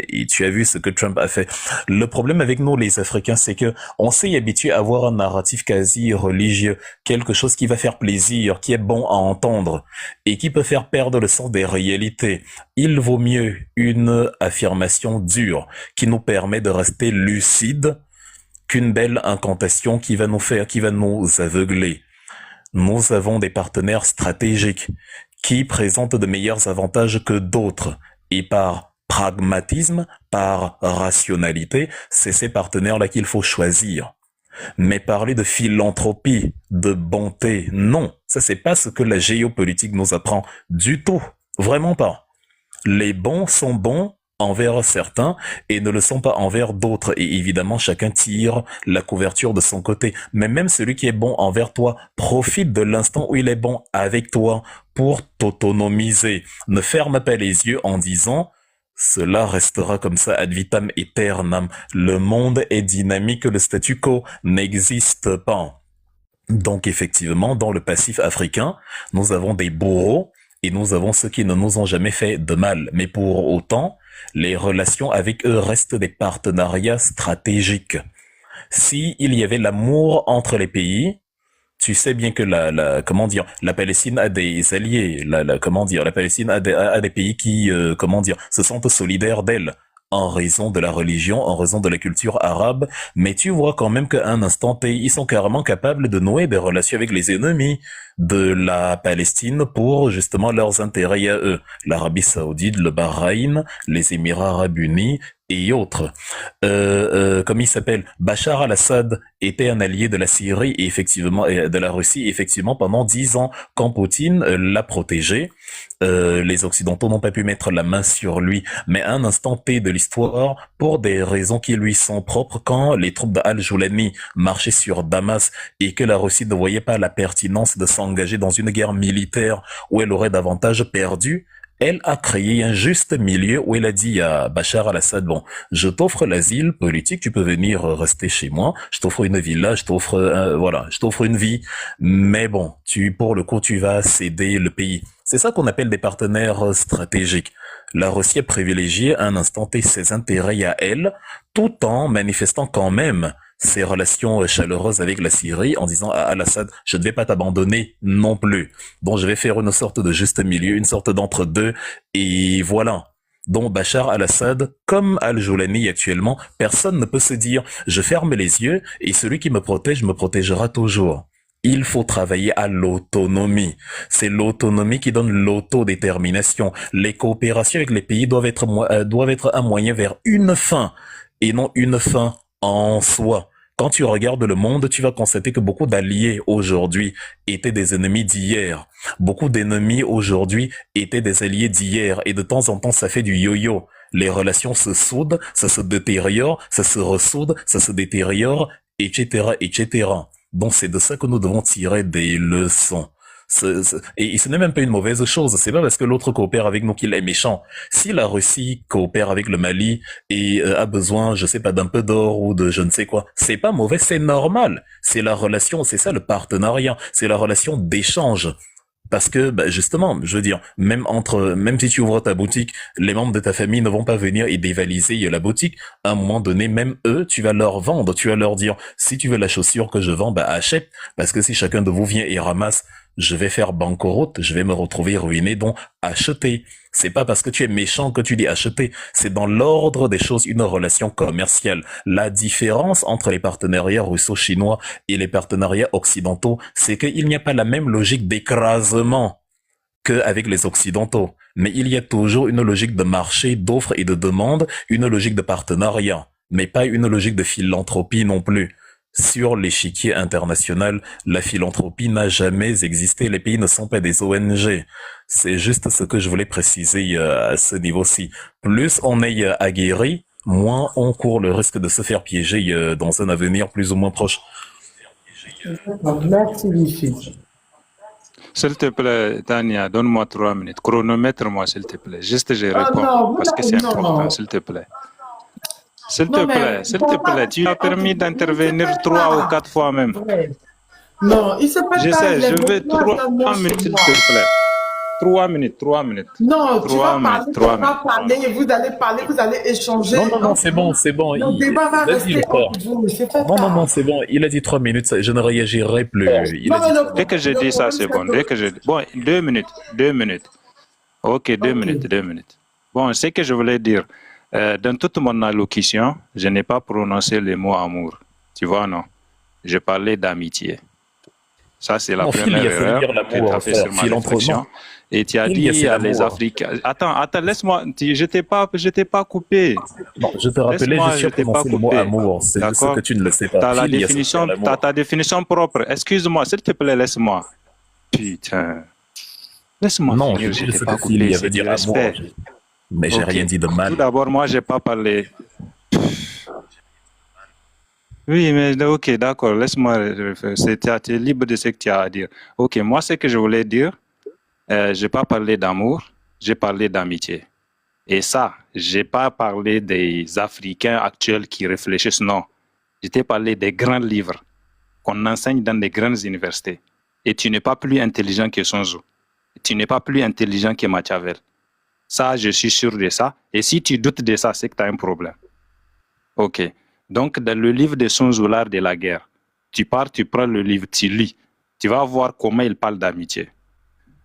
et tu as vu ce que Trump a fait. Le problème avec nous, les Africains, c'est que on s'est habitué à avoir un narratif quasi religieux, quelque chose qui va faire plaisir, qui est bon à entendre, et qui peut faire perdre le sens des réalités. Il vaut mieux une affirmation dure, qui nous permet de rester lucides, qu'une belle incantation qui va nous aveugler. Nous avons des partenaires stratégiques qui présentent de meilleurs avantages que d'autres. Et par pragmatisme, par rationalité, c'est ces partenaires-là qu'il faut choisir. Mais parler de philanthropie, de bonté, non. Ça, c'est pas ce que la géopolitique nous apprend du tout. Vraiment pas. Les bons sont bons envers certains et ne le sont pas envers d'autres. Et évidemment, chacun tire la couverture de son côté. Mais même celui qui est bon envers toi profite de l'instant où il est bon avec toi pour t'autonomiser. Ne ferme pas les yeux en disant « Cela restera comme ça ad vitam aeternam ». Le monde est dynamique, le statu quo n'existe pas. Donc effectivement, dans le passif africain, nous avons des bourreaux et nous avons ceux qui ne nous ont jamais fait de mal. Mais pour autant, les relations avec eux restent des partenariats stratégiques. Si il y avait l'amour entre les pays, tu sais bien que comment dire, la Palestine a des alliés, comment dire, la Palestine a des pays qui, comment dire, se sentent solidaires d'elle en raison de la religion, en raison de la culture arabe, mais tu vois quand même qu'à un instant T, ils sont carrément capables de nouer des relations avec les ennemis de la Palestine pour justement leurs intérêts à eux. L'Arabie Saoudite, le Bahreïn, les Émirats Arabes Unis et autres. Comme il s'appelle, Bachar al-Assad était un allié de la Syrie et effectivement et de la Russie effectivement pendant 10 ans quand Poutine l'a protégé. Les Occidentaux n'ont pas pu mettre la main sur lui, mais à un instant T de l'histoire, pour des raisons qui lui sont propres, quand les troupes d'Al-Joulani marchaient sur Damas et que la Russie ne voyait pas la pertinence de s'engager dans une guerre militaire où elle aurait davantage perdu, elle a créé un juste milieu où elle a dit à Bachar al-Assad, bon, je t'offre l'asile politique, tu peux venir rester chez moi, je t'offre une villa, je t'offre une vie, mais bon, pour le coup, tu vas céder le pays. C'est ça qu'on appelle des partenaires stratégiques. La Russie a privilégié à un instant T ses intérêts à elle, tout en manifestant quand même ses relations chaleureuses avec la Syrie en disant à Al-Assad, je ne vais pas t'abandonner non plus. Donc je vais faire une sorte de juste milieu, une sorte d'entre-deux, et voilà. Donc Bachar al-Assad, comme Al-Joulani actuellement, personne ne peut se dire, je ferme les yeux et celui qui me protège me protégera toujours. Il faut travailler à l'autonomie. C'est l'autonomie qui donne l'autodétermination. Les coopérations avec les pays doivent être un moyen vers une fin et non une fin en soi. Quand tu regardes le monde, tu vas constater que beaucoup d'alliés aujourd'hui étaient des ennemis d'hier. Beaucoup d'ennemis aujourd'hui étaient des alliés d'hier. Et de temps en temps, ça fait du yo-yo. Les relations se soudent, ça se détériore, ça se ressoude, ça se détériore, etc., etc. Donc c'est de ça que nous devons tirer des leçons. Et ce n'est même pas une mauvaise chose. C'est pas parce que l'autre coopère avec nous qu'il est méchant. Si la Russie coopère avec le Mali et a besoin, je sais pas, d'un peu d'or ou de je ne sais quoi, c'est pas mauvais, c'est normal. C'est la relation, c'est ça le partenariat, c'est la relation d'échange. Parce que, justement, je veux dire, même si tu ouvres ta boutique, les membres de ta famille ne vont pas venir et dévaliser la boutique. À un moment donné, même eux, tu vas leur vendre, tu vas leur dire, si tu veux la chaussure que je vends, achète. Parce que si chacun de vous vient et ramasse, je vais faire banqueroute, je vais me retrouver ruiné, donc achetez. C'est pas parce que tu es méchant que tu dis acheter. C'est dans l'ordre des choses une relation commerciale. La différence entre les partenariats russo-chinois et les partenariats occidentaux, c'est qu'il n'y a pas la même logique d'écrasement qu'avec les occidentaux. Mais il y a toujours une logique de marché, d'offre et de demande, une logique de partenariat, mais pas une logique de philanthropie non plus. Sur l'échiquier international, la philanthropie n'a jamais existé. Les pays ne sont pas des ONG. C'est juste ce que je voulais préciser à ce niveau-ci. Plus on est aguerri, moins on court le risque de se faire piéger dans un avenir plus ou moins proche. Merci, Michi. S'il te plaît, Tania, donne-moi 3 minutes. Chronomètre-moi, s'il te plaît. Juste, je réponds. Non, parce que c'est important, s'il te plaît. S'il te plaît, tu as permis d'intervenir 3 ou 4 fois même. Non, il se peut pas. Je sais, je veux 3 minutes, s'il te plaît. 3 minutes. Non, tu vas parler, vous allez parler, vous allez échanger. Non, c'est bon. Le débat va rester entre vous. Non, c'est bon. Il a dit 3 minutes, je ne réagirai plus. Dès que je dis ça, c'est bon. Bon, 2 minutes. Ok, 2 minutes. Bon, ce que je voulais dire, dans toute mon allocution, je n'ai pas prononcé le mot amour. Tu vois, non? Je parlais d'amitié. Ça, c'est la première erreur que tu as fait sur ma réflexion. Et tu as dit à les Africains... Attends, laisse-moi... Je t'ai pas coupé. Non, je te rappelais, je suis prononcé le mot amour. C'est ce que tu ne le sais pas. Tu as ta définition propre. Excuse-moi, s'il te plaît, laisse-moi. Putain. Laisse-moi finir, je t'ai pas coupé. C'est du respect. Mais j'ai rien dit de mal. Tout d'abord, moi, j'ai pas parlé... Oui, mais ok, d'accord, laisse-moi refaire. Tu es libre de ce que tu as à dire. Ok, moi, ce que je voulais dire, je n'ai pas parlé d'amour, j'ai parlé d'amitié. Et ça, je n'ai pas parlé des Africains actuels qui réfléchissent, non. Je t'ai parlé des grands livres qu'on enseigne dans des grandes universités. Et tu n'es pas plus intelligent que Sun Tzu. Tu n'es pas plus intelligent que Machiavel. Ça, je suis sûr de ça. Et si tu doutes de ça, c'est que tu as un problème. OK. Donc, dans le livre de Sun Tzu, l'art de la guerre, tu pars, tu prends le livre, tu lis. Tu vas voir comment il parle d'amitié.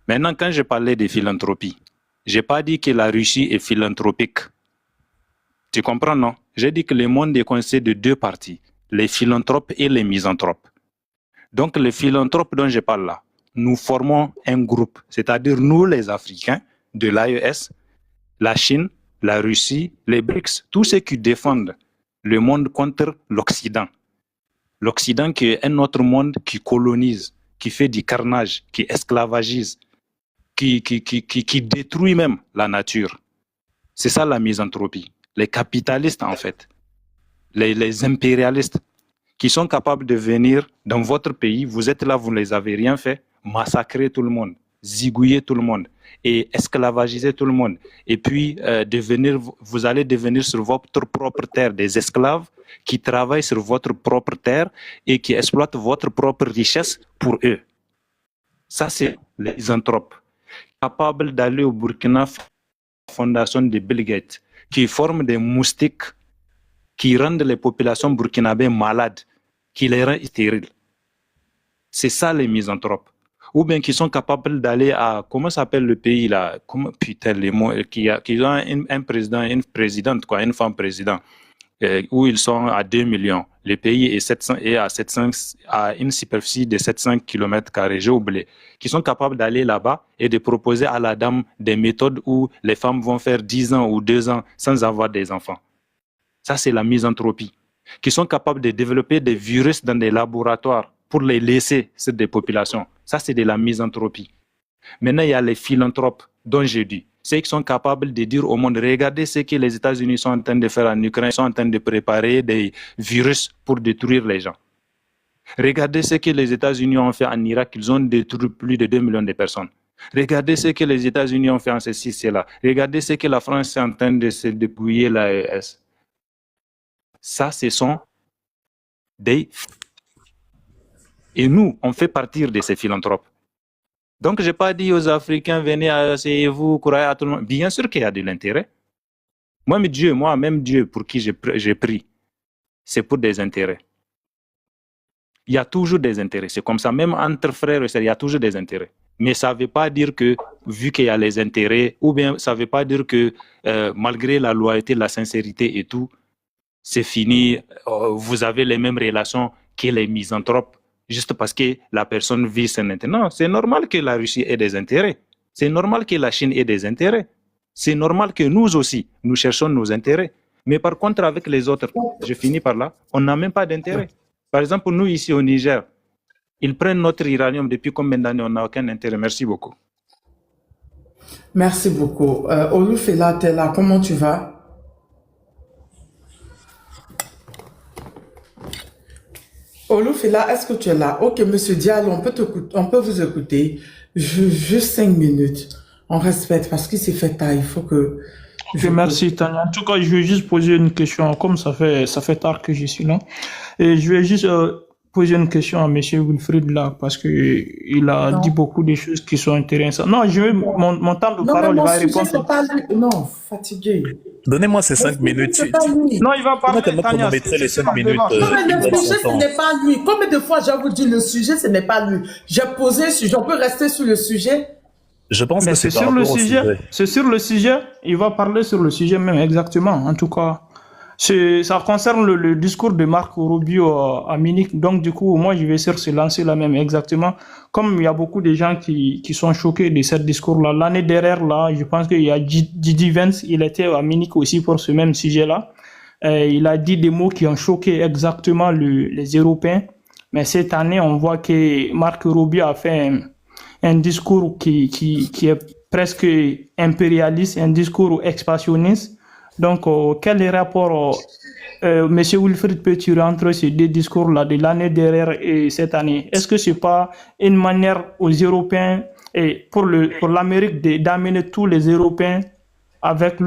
Maintenant, quand je parlais de philanthropie, je n'ai pas dit que la Russie est philanthropique. Tu comprends, non? J'ai dit que le monde est constitué de deux parties, les philanthropes et les misanthropes. Donc, les philanthropes dont je parle là, nous formons un groupe, c'est-à-dire nous, les Africains, de l'AES, la Chine, la Russie, les BRICS, tous ceux qui défendent le monde contre l'Occident. L'Occident qui est un autre monde qui colonise, qui fait du carnage, qui esclavagise, qui détruit même la nature. C'est ça la misanthropie. Les capitalistes, en fait, les impérialistes, qui sont capables de venir dans votre pays, vous êtes là, vous ne les avez rien fait, massacrer tout le monde, zigouiller tout le monde et esclavagiser tout le monde. Et puis, vous allez devenir sur votre propre terre des esclaves qui travaillent sur votre propre terre et qui exploitent votre propre richesse pour eux. Ça, c'est les misanthropes. Capables d'aller au Burkina, fondation de Bill Gates, qui forment des moustiques qui rendent les populations burkinabées malades, qui les rendent stériles. C'est ça les misanthropes. Ou bien qui sont capables d'aller à, comment s'appelle le pays là, putain les mots, qui ont un président, une présidente, quoi, une femme président, où ils sont à 2 millions. Le pays est à une superficie de 700 km², j'ai oublié, qui sont capables d'aller là-bas et de proposer à la dame des méthodes où les femmes vont faire 10 ans ou 2 ans sans avoir des enfants. Ça, c'est la misanthropie. Qui sont capables de développer des virus dans des laboratoires pour les laisser sur des populations. Ça, c'est de la misanthropie. Maintenant, il y a les philanthropes dont j'ai dit. Ceux qui sont capables de dire au monde, regardez ce que les États-Unis sont en train de faire en Ukraine, ils sont en train de préparer des virus pour détruire les gens. Regardez ce que les États-Unis ont fait en Irak, ils ont détruit plus de 2 millions de personnes. Regardez ce que les États-Unis ont fait en ceci, cela. Regardez ce que la France est en train de se dépouiller l'AES. Ça, ce sont des... Et nous, on fait partie de ces philanthropes. Donc, je n'ai pas dit aux Africains, venez, asseyez-vous, croyez à tout le monde. Bien sûr qu'il y a de l'intérêt. Moi-même Dieu pour qui j'ai prie, c'est pour des intérêts. Il y a toujours des intérêts. C'est comme ça, même entre frères et sœurs, il y a toujours des intérêts. Mais ça ne veut pas dire que, vu qu'il y a les intérêts, ou bien ça ne veut pas dire que, malgré la loyauté, la sincérité et tout, c'est fini, vous avez les mêmes relations que les misanthropes, juste parce que la personne vit son intérêt. Non, c'est normal que la Russie ait des intérêts. C'est normal que la Chine ait des intérêts. C'est normal que nous aussi, nous cherchons nos intérêts. Mais par contre, avec les autres, je finis par là, on n'a même pas d'intérêt. Par exemple, nous ici au Niger, ils prennent notre uranium depuis combien d'années? On n'a aucun intérêt. Merci beaucoup. Merci beaucoup. Olufela, t'es là, comment tu vas? Olufela, est-ce que tu es là? Ok, monsieur Diallo, on peut vous écouter. Juste 5 minutes. On respecte parce qu'il s'est fait tard. Il faut que... Ok, merci Tania. En tout cas, je vais juste poser une question. Comme ça fait tard que je suis là. Et je vais juste poser une question à monsieur Wilfried là, parce que il a dit beaucoup de choses qui sont intéressantes. Non, je vais, mon temps de parole, il va répondre. Pas lui. Non, fatigué. Donnez-moi ces 5 minutes. Non, il va parler, Comment Tania. chronométrer les 5 minutes Non, mais le sujet, ce n'est pas lui. Combien de fois j'ai vous dit le sujet, ce n'est pas lui. J'ai posé le sujet. On peut rester sur le sujet. Je pense que c'est sur le sujet. C'est sur le sujet. Il va parler sur le sujet même, exactement. En tout cas, ça concerne le discours de Marco Rubio à Munich. Donc, du coup, moi, je vais essayer de se lancer là même, exactement. Comme il y a beaucoup de gens qui sont choqués de ce discours-là. L'année dernière, là, je pense qu'il y a Didi Vance, il était à Munich aussi pour ce même sujet-là. Il a dit des mots qui ont choqué exactement les Européens. Mais cette année, on voit que Marco Rubio a fait un discours qui est presque impérialiste, un discours expansionniste. Donc, quel est le rapport, monsieur Wilfried, peux-tu rentrer ces deux discours-là de l'année dernière et cette année? Est-ce que c'est pas une manière aux Européens et pour l'Amérique d'amener tous les Européens avec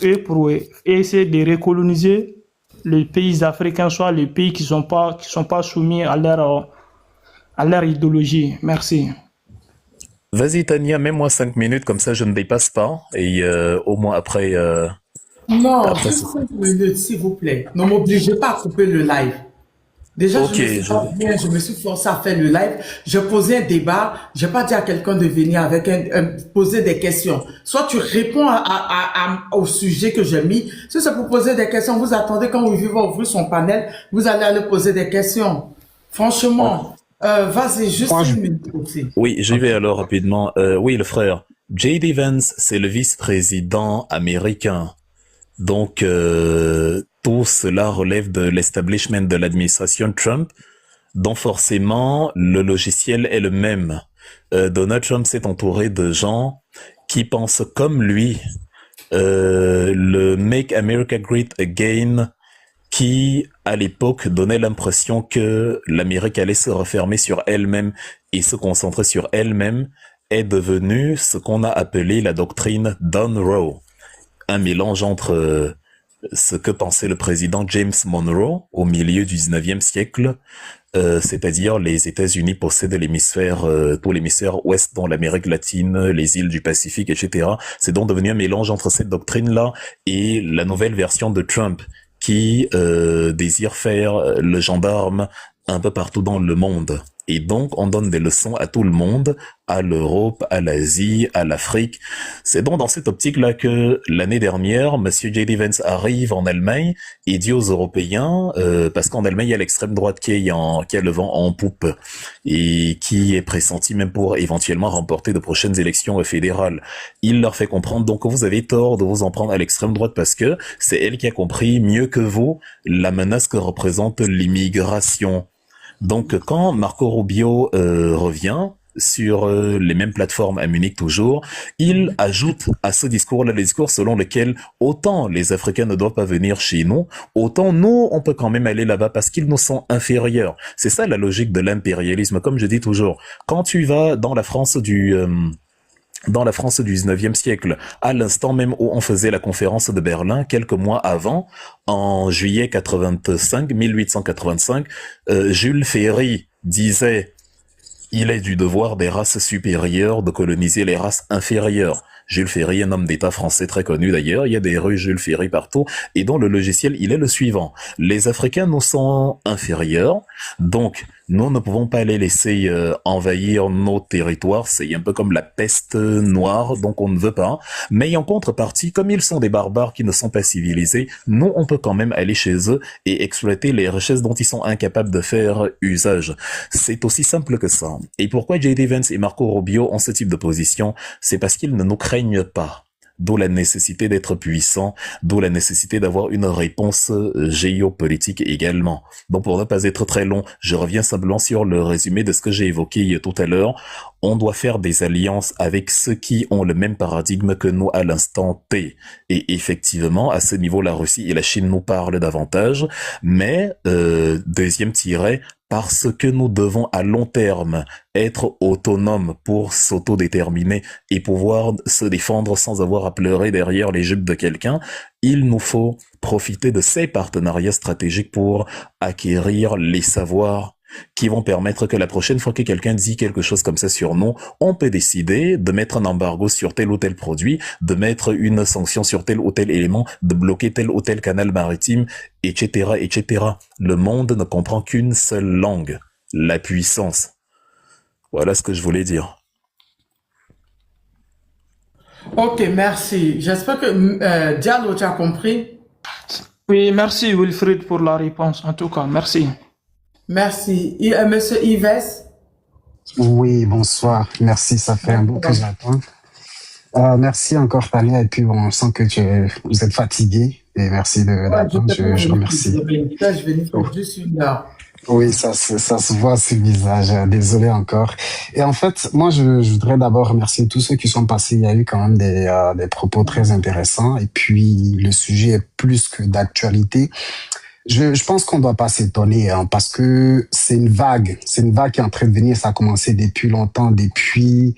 eux pour essayer de recoloniser les pays africains, soit les pays qui sont pas soumis à leur à leur idéologie. Merci. Vas-y, Tania, mets-moi 5 minutes, comme ça je ne dépasse pas. Et au moins après, Non, après juste 5 minutes, s'il vous plaît. Ne m'obligez pas à couper le live. Déjà, ok, je me suis pas bien, je me suis forcé à faire le live. J'ai posé un débat. J'ai pas dit à quelqu'un de venir avec poser des questions. Soit tu réponds au sujet que j'ai mis. Si c'est pour poser des questions, vous attendez quand Wivy va ouvrir son panel, vous allez aller poser des questions. Franchement, vas-y, juste Moi, je... une minute aussi. oui, j'y vais Ok. alors rapidement. Oui, le frère. J.D. Vance, c'est le vice-président américain. Donc, tout cela relève de l'establishment de l'administration Trump, dont forcément le logiciel est le même. Donald Trump s'est entouré de gens qui pensent comme lui. Le Make America Great Again, qui à l'époque donnait l'impression que l'Amérique allait se refermer sur elle-même et se concentrer sur elle-même, est devenu ce qu'on a appelé la doctrine Monroe, un mélange entre ce que pensait le président James Monroe au milieu du 19e siècle, c'est-à-dire les États-Unis possèdent l'hémisphère, tout l'hémisphère ouest, dont l'Amérique latine, les îles du Pacifique, etc. C'est donc devenu un mélange entre cette doctrine-là et la nouvelle version de Trump, qui désire faire le gendarme un peu partout dans le monde. Et donc, on donne des leçons à tout le monde, à l'Europe, à l'Asie, à l'Afrique. C'est donc dans cette optique-là que l'année dernière, Monsieur J.D. Vance arrive en Allemagne et dit aux Européens, parce qu'en Allemagne, il y a l'extrême droite qui a le vent en poupe et qui est pressenti même pour éventuellement remporter de prochaines élections fédérales. Il leur fait comprendre donc que vous avez tort de vous en prendre à l'extrême droite parce que c'est elle qui a compris mieux que vous la menace que représente l'immigration. Donc, quand Marco Rubio revient sur les mêmes plateformes à Munich toujours, il ajoute à ce discours-là le discours selon lequel autant les Africains ne doivent pas venir chez nous, autant nous, on peut quand même aller là-bas parce qu'ils nous sont inférieurs. C'est ça la logique de l'impérialisme. Comme je dis toujours, quand tu vas dans la France du 19e siècle, à l'instant même où on faisait la conférence de Berlin, quelques mois avant, en juillet 1885, Jules Ferry disait « Il est du devoir des races supérieures de coloniser les races inférieures ». Jules Ferry, un homme d'État français très connu d'ailleurs, il y a des rues Jules Ferry partout, et dans le logiciel, il est le suivant. Les Africains nous sont inférieurs, donc nous ne pouvons pas les laisser envahir nos territoires, c'est un peu comme la peste noire, donc on ne veut pas. Mais en contrepartie, comme ils sont des barbares qui ne sont pas civilisés, nous on peut quand même aller chez eux et exploiter les richesses dont ils sont incapables de faire usage. C'est aussi simple que ça. Et pourquoi J.D. Vance et Marco Rubio ont ce type de position? C'est parce qu'ils ne nous craignent pas. D'où la nécessité d'être puissant, d'où la nécessité d'avoir une réponse géopolitique également. Donc pour ne pas être très long, je reviens simplement sur le résumé de ce que j'ai évoqué tout à l'heure. On doit faire des alliances avec ceux qui ont le même paradigme que nous à l'instant T. Et effectivement, à ce niveau, la Russie et la Chine nous parlent davantage. Mais, deuxième tiret, parce que nous devons à long terme être autonomes pour s'autodéterminer et pouvoir se défendre sans avoir à pleurer derrière les jupes de quelqu'un, il nous faut profiter de ces partenariats stratégiques pour acquérir les savoirs qui vont permettre que la prochaine fois que quelqu'un dit quelque chose comme ça sur nous, on peut décider de mettre un embargo sur tel ou tel produit, de mettre une sanction sur tel ou tel élément, de bloquer tel ou tel canal maritime, etc., etc. Le monde ne comprend qu'une seule langue, la puissance. Voilà ce que je voulais dire. Ok, merci. J'espère que Diallo, tu as compris. Oui, merci Wilfried pour la réponse. En tout cas, merci. Merci. Monsieur Yves? Oui, bonsoir. Merci, ça fait un bout que j'attends. Merci encore, Tania. Et puis, bon, on sent que vous êtes fatigué. Et merci d'attendre. Je remercie. Je venais pour juste une heure. Oui, ça se voit sur le visage. Désolé encore. Et en fait, moi, je voudrais d'abord remercier tous ceux qui sont passés. Il y a eu quand même des propos très intéressants. Et puis, le sujet est plus que d'actualité. Je pense qu'on ne doit pas s'étonner parce que c'est une vague qui est en train de venir. Ça a commencé depuis longtemps, depuis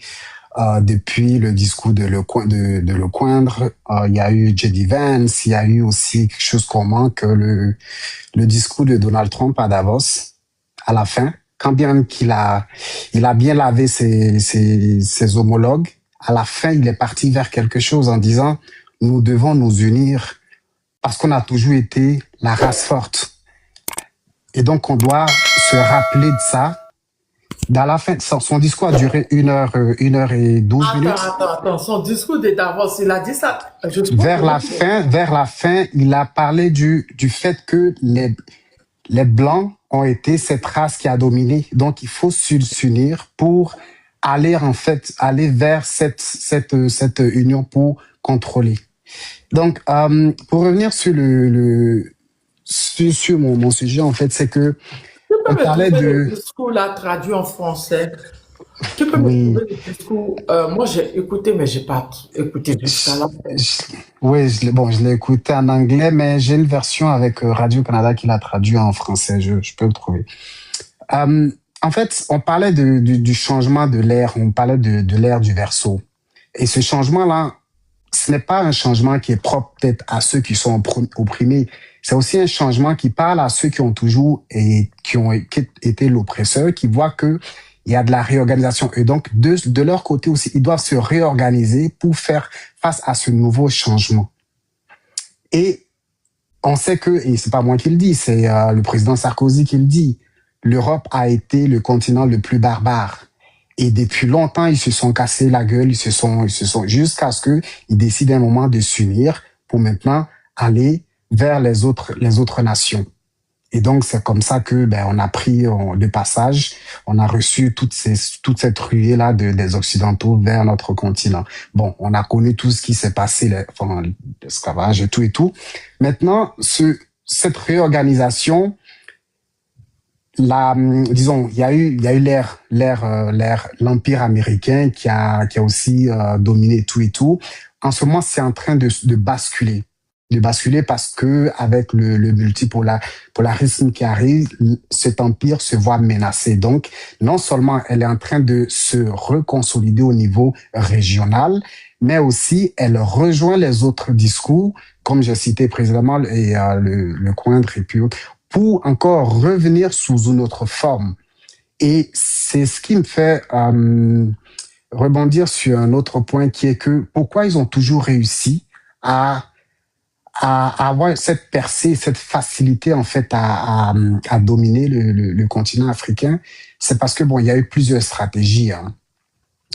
le discours de Lecoindre. Il y a eu J.D. Vance, il y a eu aussi quelque chose comment que le discours de Donald Trump à Davos à la fin. quand bien il a bien lavé ses homologues, à la fin, il est parti vers quelque chose en disant, nous devons nous unir parce qu'on a toujours été la race forte. Et donc, on doit se rappeler de ça. Dans la fin, son discours a duré 1 heure et 12 minutes. Attends, son discours de Davos, il a dit ça. Vers la fin, il a parlé du fait que les Blancs ont été cette race qui a dominé. Donc, il faut s'unir pour aller vers cette union pour contrôler. Donc, pour revenir sur sur mon sujet, en fait, c'est que Tu peux on me parlait trouver de... le discours là traduit en français? Tu peux me Oui. trouver le discours? Moi, j'ai écouté, mais j'ai pas écouté jusqu'à la fin. Oui, je l'ai écouté en anglais, mais j'ai une version avec Radio-Canada qui l'a traduit en français. Je peux le trouver. En fait, on parlait du changement de l'ère, on parlait de l'ère du Verseau. Et ce changement-là, ce n'est pas un changement qui est propre peut-être à ceux qui sont opprimés. C'est aussi un changement qui parle à ceux qui ont toujours qui ont été l'oppresseur, qui voient que il y a de la réorganisation. Et donc, de leur côté aussi, ils doivent se réorganiser pour faire face à ce nouveau changement. Et on sait que, et c'est pas moi qui le dis, c'est le président Sarkozy qui le dit, l'Europe a été le continent le plus barbare. Et depuis longtemps, ils se sont cassés la gueule, jusqu'à ce qu'ils décident un moment de s'unir pour maintenant aller vers les autres nations. Et donc, c'est comme ça que, on a pris le passage, on a reçu toute cette ruée-là des Occidentaux vers notre continent. Bon, on a connu tout ce qui s'est passé, l'esclavage et tout. Maintenant, cette réorganisation, disons, il y a eu l'Empire américain qui a aussi dominé tout. En ce moment, c'est en train de basculer. Parce que avec le multipolarisme qui arrive, cet empire se voit menacé. Donc, non seulement elle est en train de se reconsolider au niveau régional, mais aussi elle rejoint les autres discours, comme j'ai cité précédemment, et le Coindre et puis autres, pour encore revenir sous une autre forme. Et c'est ce qui me fait rebondir sur un autre point qui est que pourquoi ils ont toujours réussi à avoir cette percée, cette facilité en fait à dominer le continent africain, c'est parce que il y a eu plusieurs stratégies. Hein.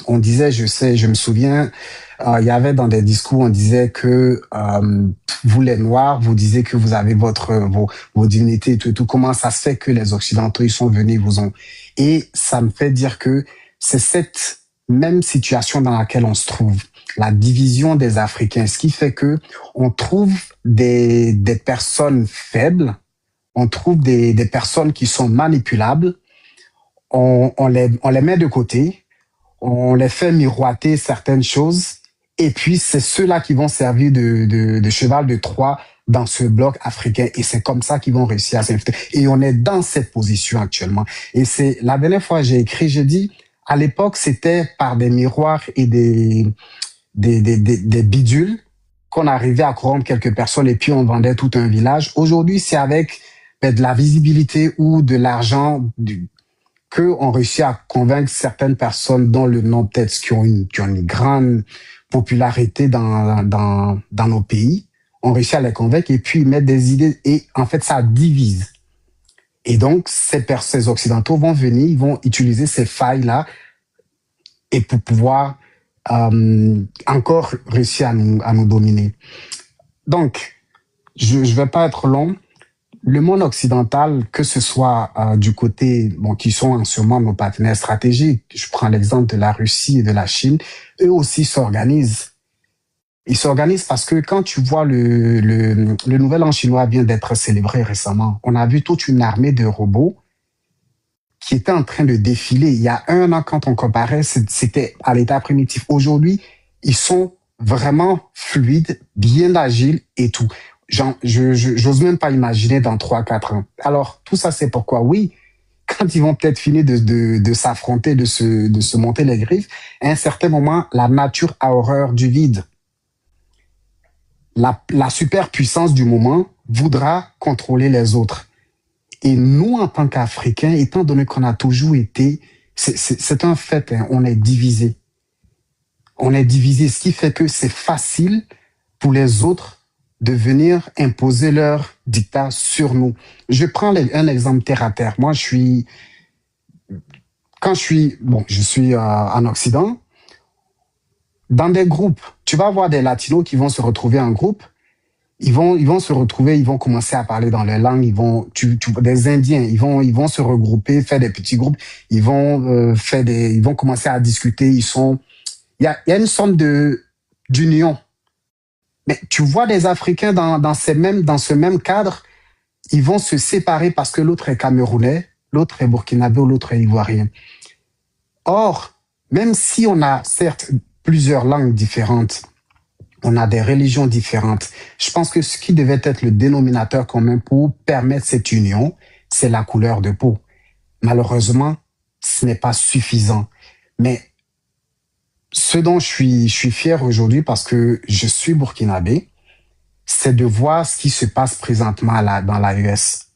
On disait, je me souviens, il y avait dans des discours, on disait que vous les Noirs, vous disiez que vous avez vos divinités et tout. Comment ça se fait que les Occidentaux ils sont venus, ils vous ont... Et ça me fait dire que c'est cette même situation dans laquelle on se trouve. La division des Africains, ce qui fait que on trouve des personnes faibles, on trouve des personnes qui sont manipulables, on les met de côté, on les fait miroiter certaines choses, et puis c'est ceux-là qui vont servir de cheval de Troie dans ce bloc africain, et c'est comme ça qu'ils vont réussir à s'inviter. Et on est dans cette position actuellement. Et c'est la dernière fois j'ai dit, à l'époque c'était par des miroirs et des bidules qu'on arrivait à corrompre quelques personnes et puis on vendait tout un village. Aujourd'hui, c'est avec de la visibilité ou de l'argent qu'on réussit à convaincre certaines personnes dont le nom peut-être qui ont une grande popularité dans nos pays. On réussit à les convaincre et puis ils mettent des idées et en fait ça divise. Et donc ces Occidentaux vont venir, ils vont utiliser ces failles-là et pour pouvoir encore réussi à nous dominer. Donc, je vais pas être long. Le monde occidental, que ce soit du côté, qui sont en ce moment nos partenaires stratégiques, je prends l'exemple de la Russie et de la Chine, eux aussi s'organisent. Ils s'organisent parce que quand tu vois le Nouvel An chinois vient d'être célébré récemment, on a vu toute une armée de robots qui était en train de défiler. Il y a 1 an, quand on comparait, c'était à l'état primitif. Aujourd'hui, ils sont vraiment fluides, bien agiles et tout. J'ose même pas imaginer dans 3-4 ans. Alors, tout ça, c'est pourquoi, oui, quand ils vont peut-être finir de s'affronter, de se monter les griffes, à un certain moment, la nature a horreur du vide. La superpuissance du moment voudra contrôler les autres. Et nous, en tant qu'Africains, étant donné qu'on a toujours été, c'est un fait, hein, on est divisé. On est divisé, ce qui fait que c'est facile pour les autres de venir imposer leur dictat sur nous. Je prends un exemple terre à terre. Moi, je suis en Occident. Dans des groupes, tu vas avoir des Latinos qui vont se retrouver en groupe. Ils vont se retrouver, ils vont commencer à parler dans leur langue. Des Indiens, ils vont se regrouper, faire des petits groupes. Ils vont commencer à discuter. Il y a une sorte d'union. Mais tu vois des Africains dans ce même cadre, ils vont se séparer parce que l'autre est camerounais, l'autre est burkinabé ou l'autre est ivoirien. Or, même si on a certes plusieurs langues différentes, on a des religions différentes, je pense que ce qui devait être le dénominateur commun pour permettre cette union, c'est la couleur de peau. Malheureusement, ce n'est pas suffisant. Mais ce dont je suis fier aujourd'hui, parce que je suis burkinabé, c'est de voir ce qui se passe présentement dans l'AES.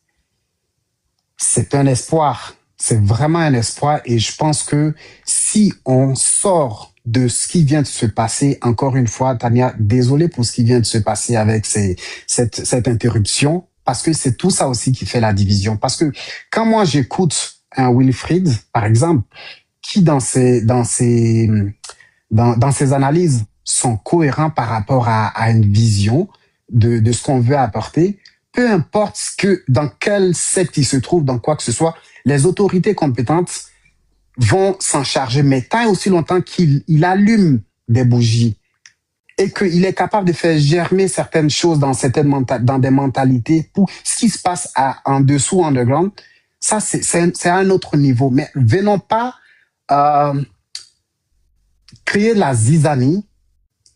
C'est un espoir. C'est vraiment un espoir. Et je pense que si on sort de ce qui vient de se passer, encore une fois, Tania, désolé pour ce qui vient de se passer avec cette interruption, parce que c'est tout ça aussi qui fait la division. Parce que quand moi j'écoute un Wilfried, par exemple, qui dans ses analyses sont cohérents par rapport à une vision de ce qu'on veut apporter, peu importe dans quel secte il se trouve, dans quoi que ce soit, les autorités compétentes vont s'en charger. Mais tant et aussi longtemps qu'il allume des bougies et qu'il est capable de faire germer certaines choses dans des mentalités pour ce qui se passe en dessous, underground, ça c'est à un autre niveau. Mais venons pas créer la zizanie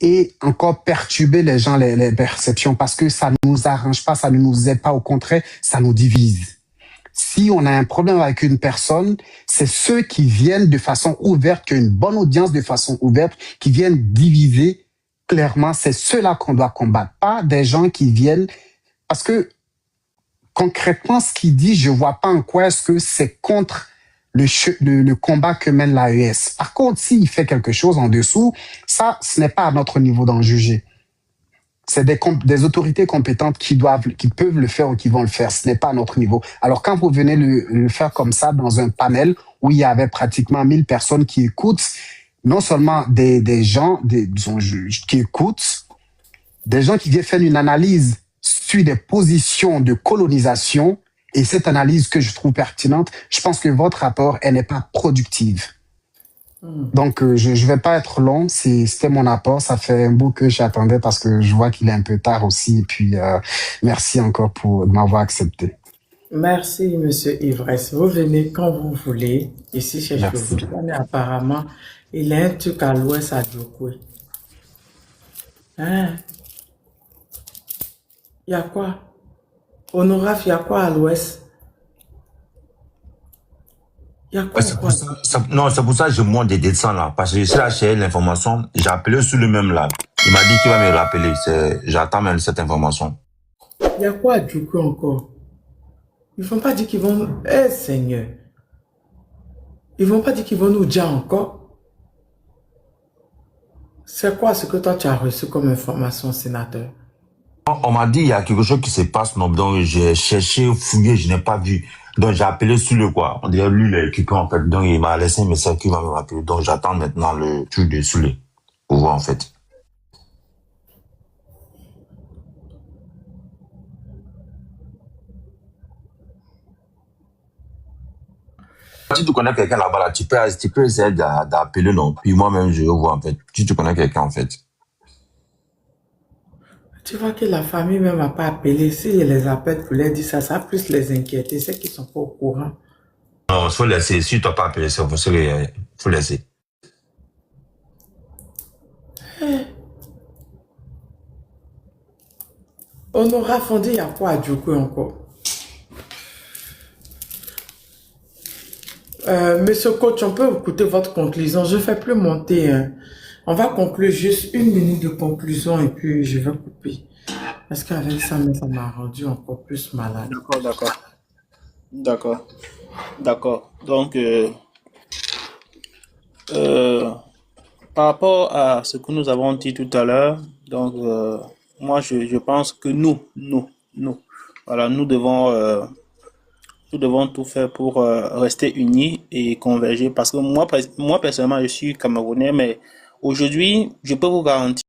et encore perturber les gens, les perceptions, parce que ça ne nous arrange pas, ça ne nous aide pas, au contraire, ça nous divise. Si on a un problème avec une personne, c'est ceux qui viennent de façon ouverte, qui ont une bonne audience de façon ouverte, qui viennent diviser clairement, c'est ceux-là qu'on doit combattre, pas des gens qui viennent, parce que concrètement, ce qu'il dit, je vois pas en quoi est-ce que c'est contre le combat que mène l'AES. Par contre, s'il fait quelque chose en dessous, ça, ce n'est pas à notre niveau d'en juger. C'est des autorités compétentes qui peuvent le faire ou qui vont le faire. Ce n'est pas à notre niveau. Alors, quand vous venez le faire comme ça dans un panel où il y avait pratiquement 1000 personnes qui écoutent, non seulement des gens qui écoutent, des gens qui viennent faire une analyse sur des positions de colonisation, et cette analyse que je trouve pertinente, je pense que votre rapport, elle n'est pas productive. Donc, je vais pas être long. C'était mon apport. Ça fait un bout que j'attendais parce que je vois qu'il est un peu tard aussi. Et puis, merci encore pour m'avoir accepté. Merci, Monsieur Ivresse. Vous venez quand vous voulez. Ici, chez Joe. Apparemment, il a un truc à l'ouest à Djokwe. Hein? Il y a quoi? Honoraf, il y a quoi à l'ouest? Il y a quoi, Ouais, non, c'est pour ça que je monte et descends là. Parce que je suis là chercher l'information. J'ai appelé sur le même là. Il m'a dit qu'il va me rappeler. J'attends même cette information. Il y a quoi à Djokwe encore? Ils vont pas dire qu'ils vont... Eh, Seigneur. Ils vont pas dire qu'ils vont nous dire encore. C'est quoi ce que toi tu as reçu comme information, sénateur? On m'a dit il y a quelque chose qui se passe, non, donc j'ai cherché, fouillé, je n'ai pas vu. Donc j'ai appelé sur le quoi. On dirait lui l'équipe en fait. Donc il m'a laissé un message qui va me rappeler. Donc j'attends maintenant le truc de Soulé pour voir en fait. Si tu connais quelqu'un là-bas, là, tu peux essayer d'appeler, non. Puis moi-même, je vois en fait. Si tu connais quelqu'un en fait. Tu vois que la famille même n'a pas appelé. Si je les appelle pour leur dire ça, ça va plus les inquiéter. C'est qu'ils ne sont pas au courant. Non, il faut laisser. Si tu n'as pas appelé, il faut laisser. Honora Fondi, il y a quoi à Djokwe encore? Monsieur coach, on peut écouter votre conclusion. Je ne fais plus monter. Hein. On va conclure juste 1 minute de conclusion et puis je vais couper. Parce qu'avec ça, ça m'a rendu encore plus malade. D'accord, d'accord. D'accord. D'accord. Donc, euh, par rapport à ce que nous avons dit tout à l'heure, donc, moi, je pense que voilà, nous devons tout faire pour rester unis et converger parce que moi personnellement, je suis Camerounais, mais aujourd'hui, je peux vous garantir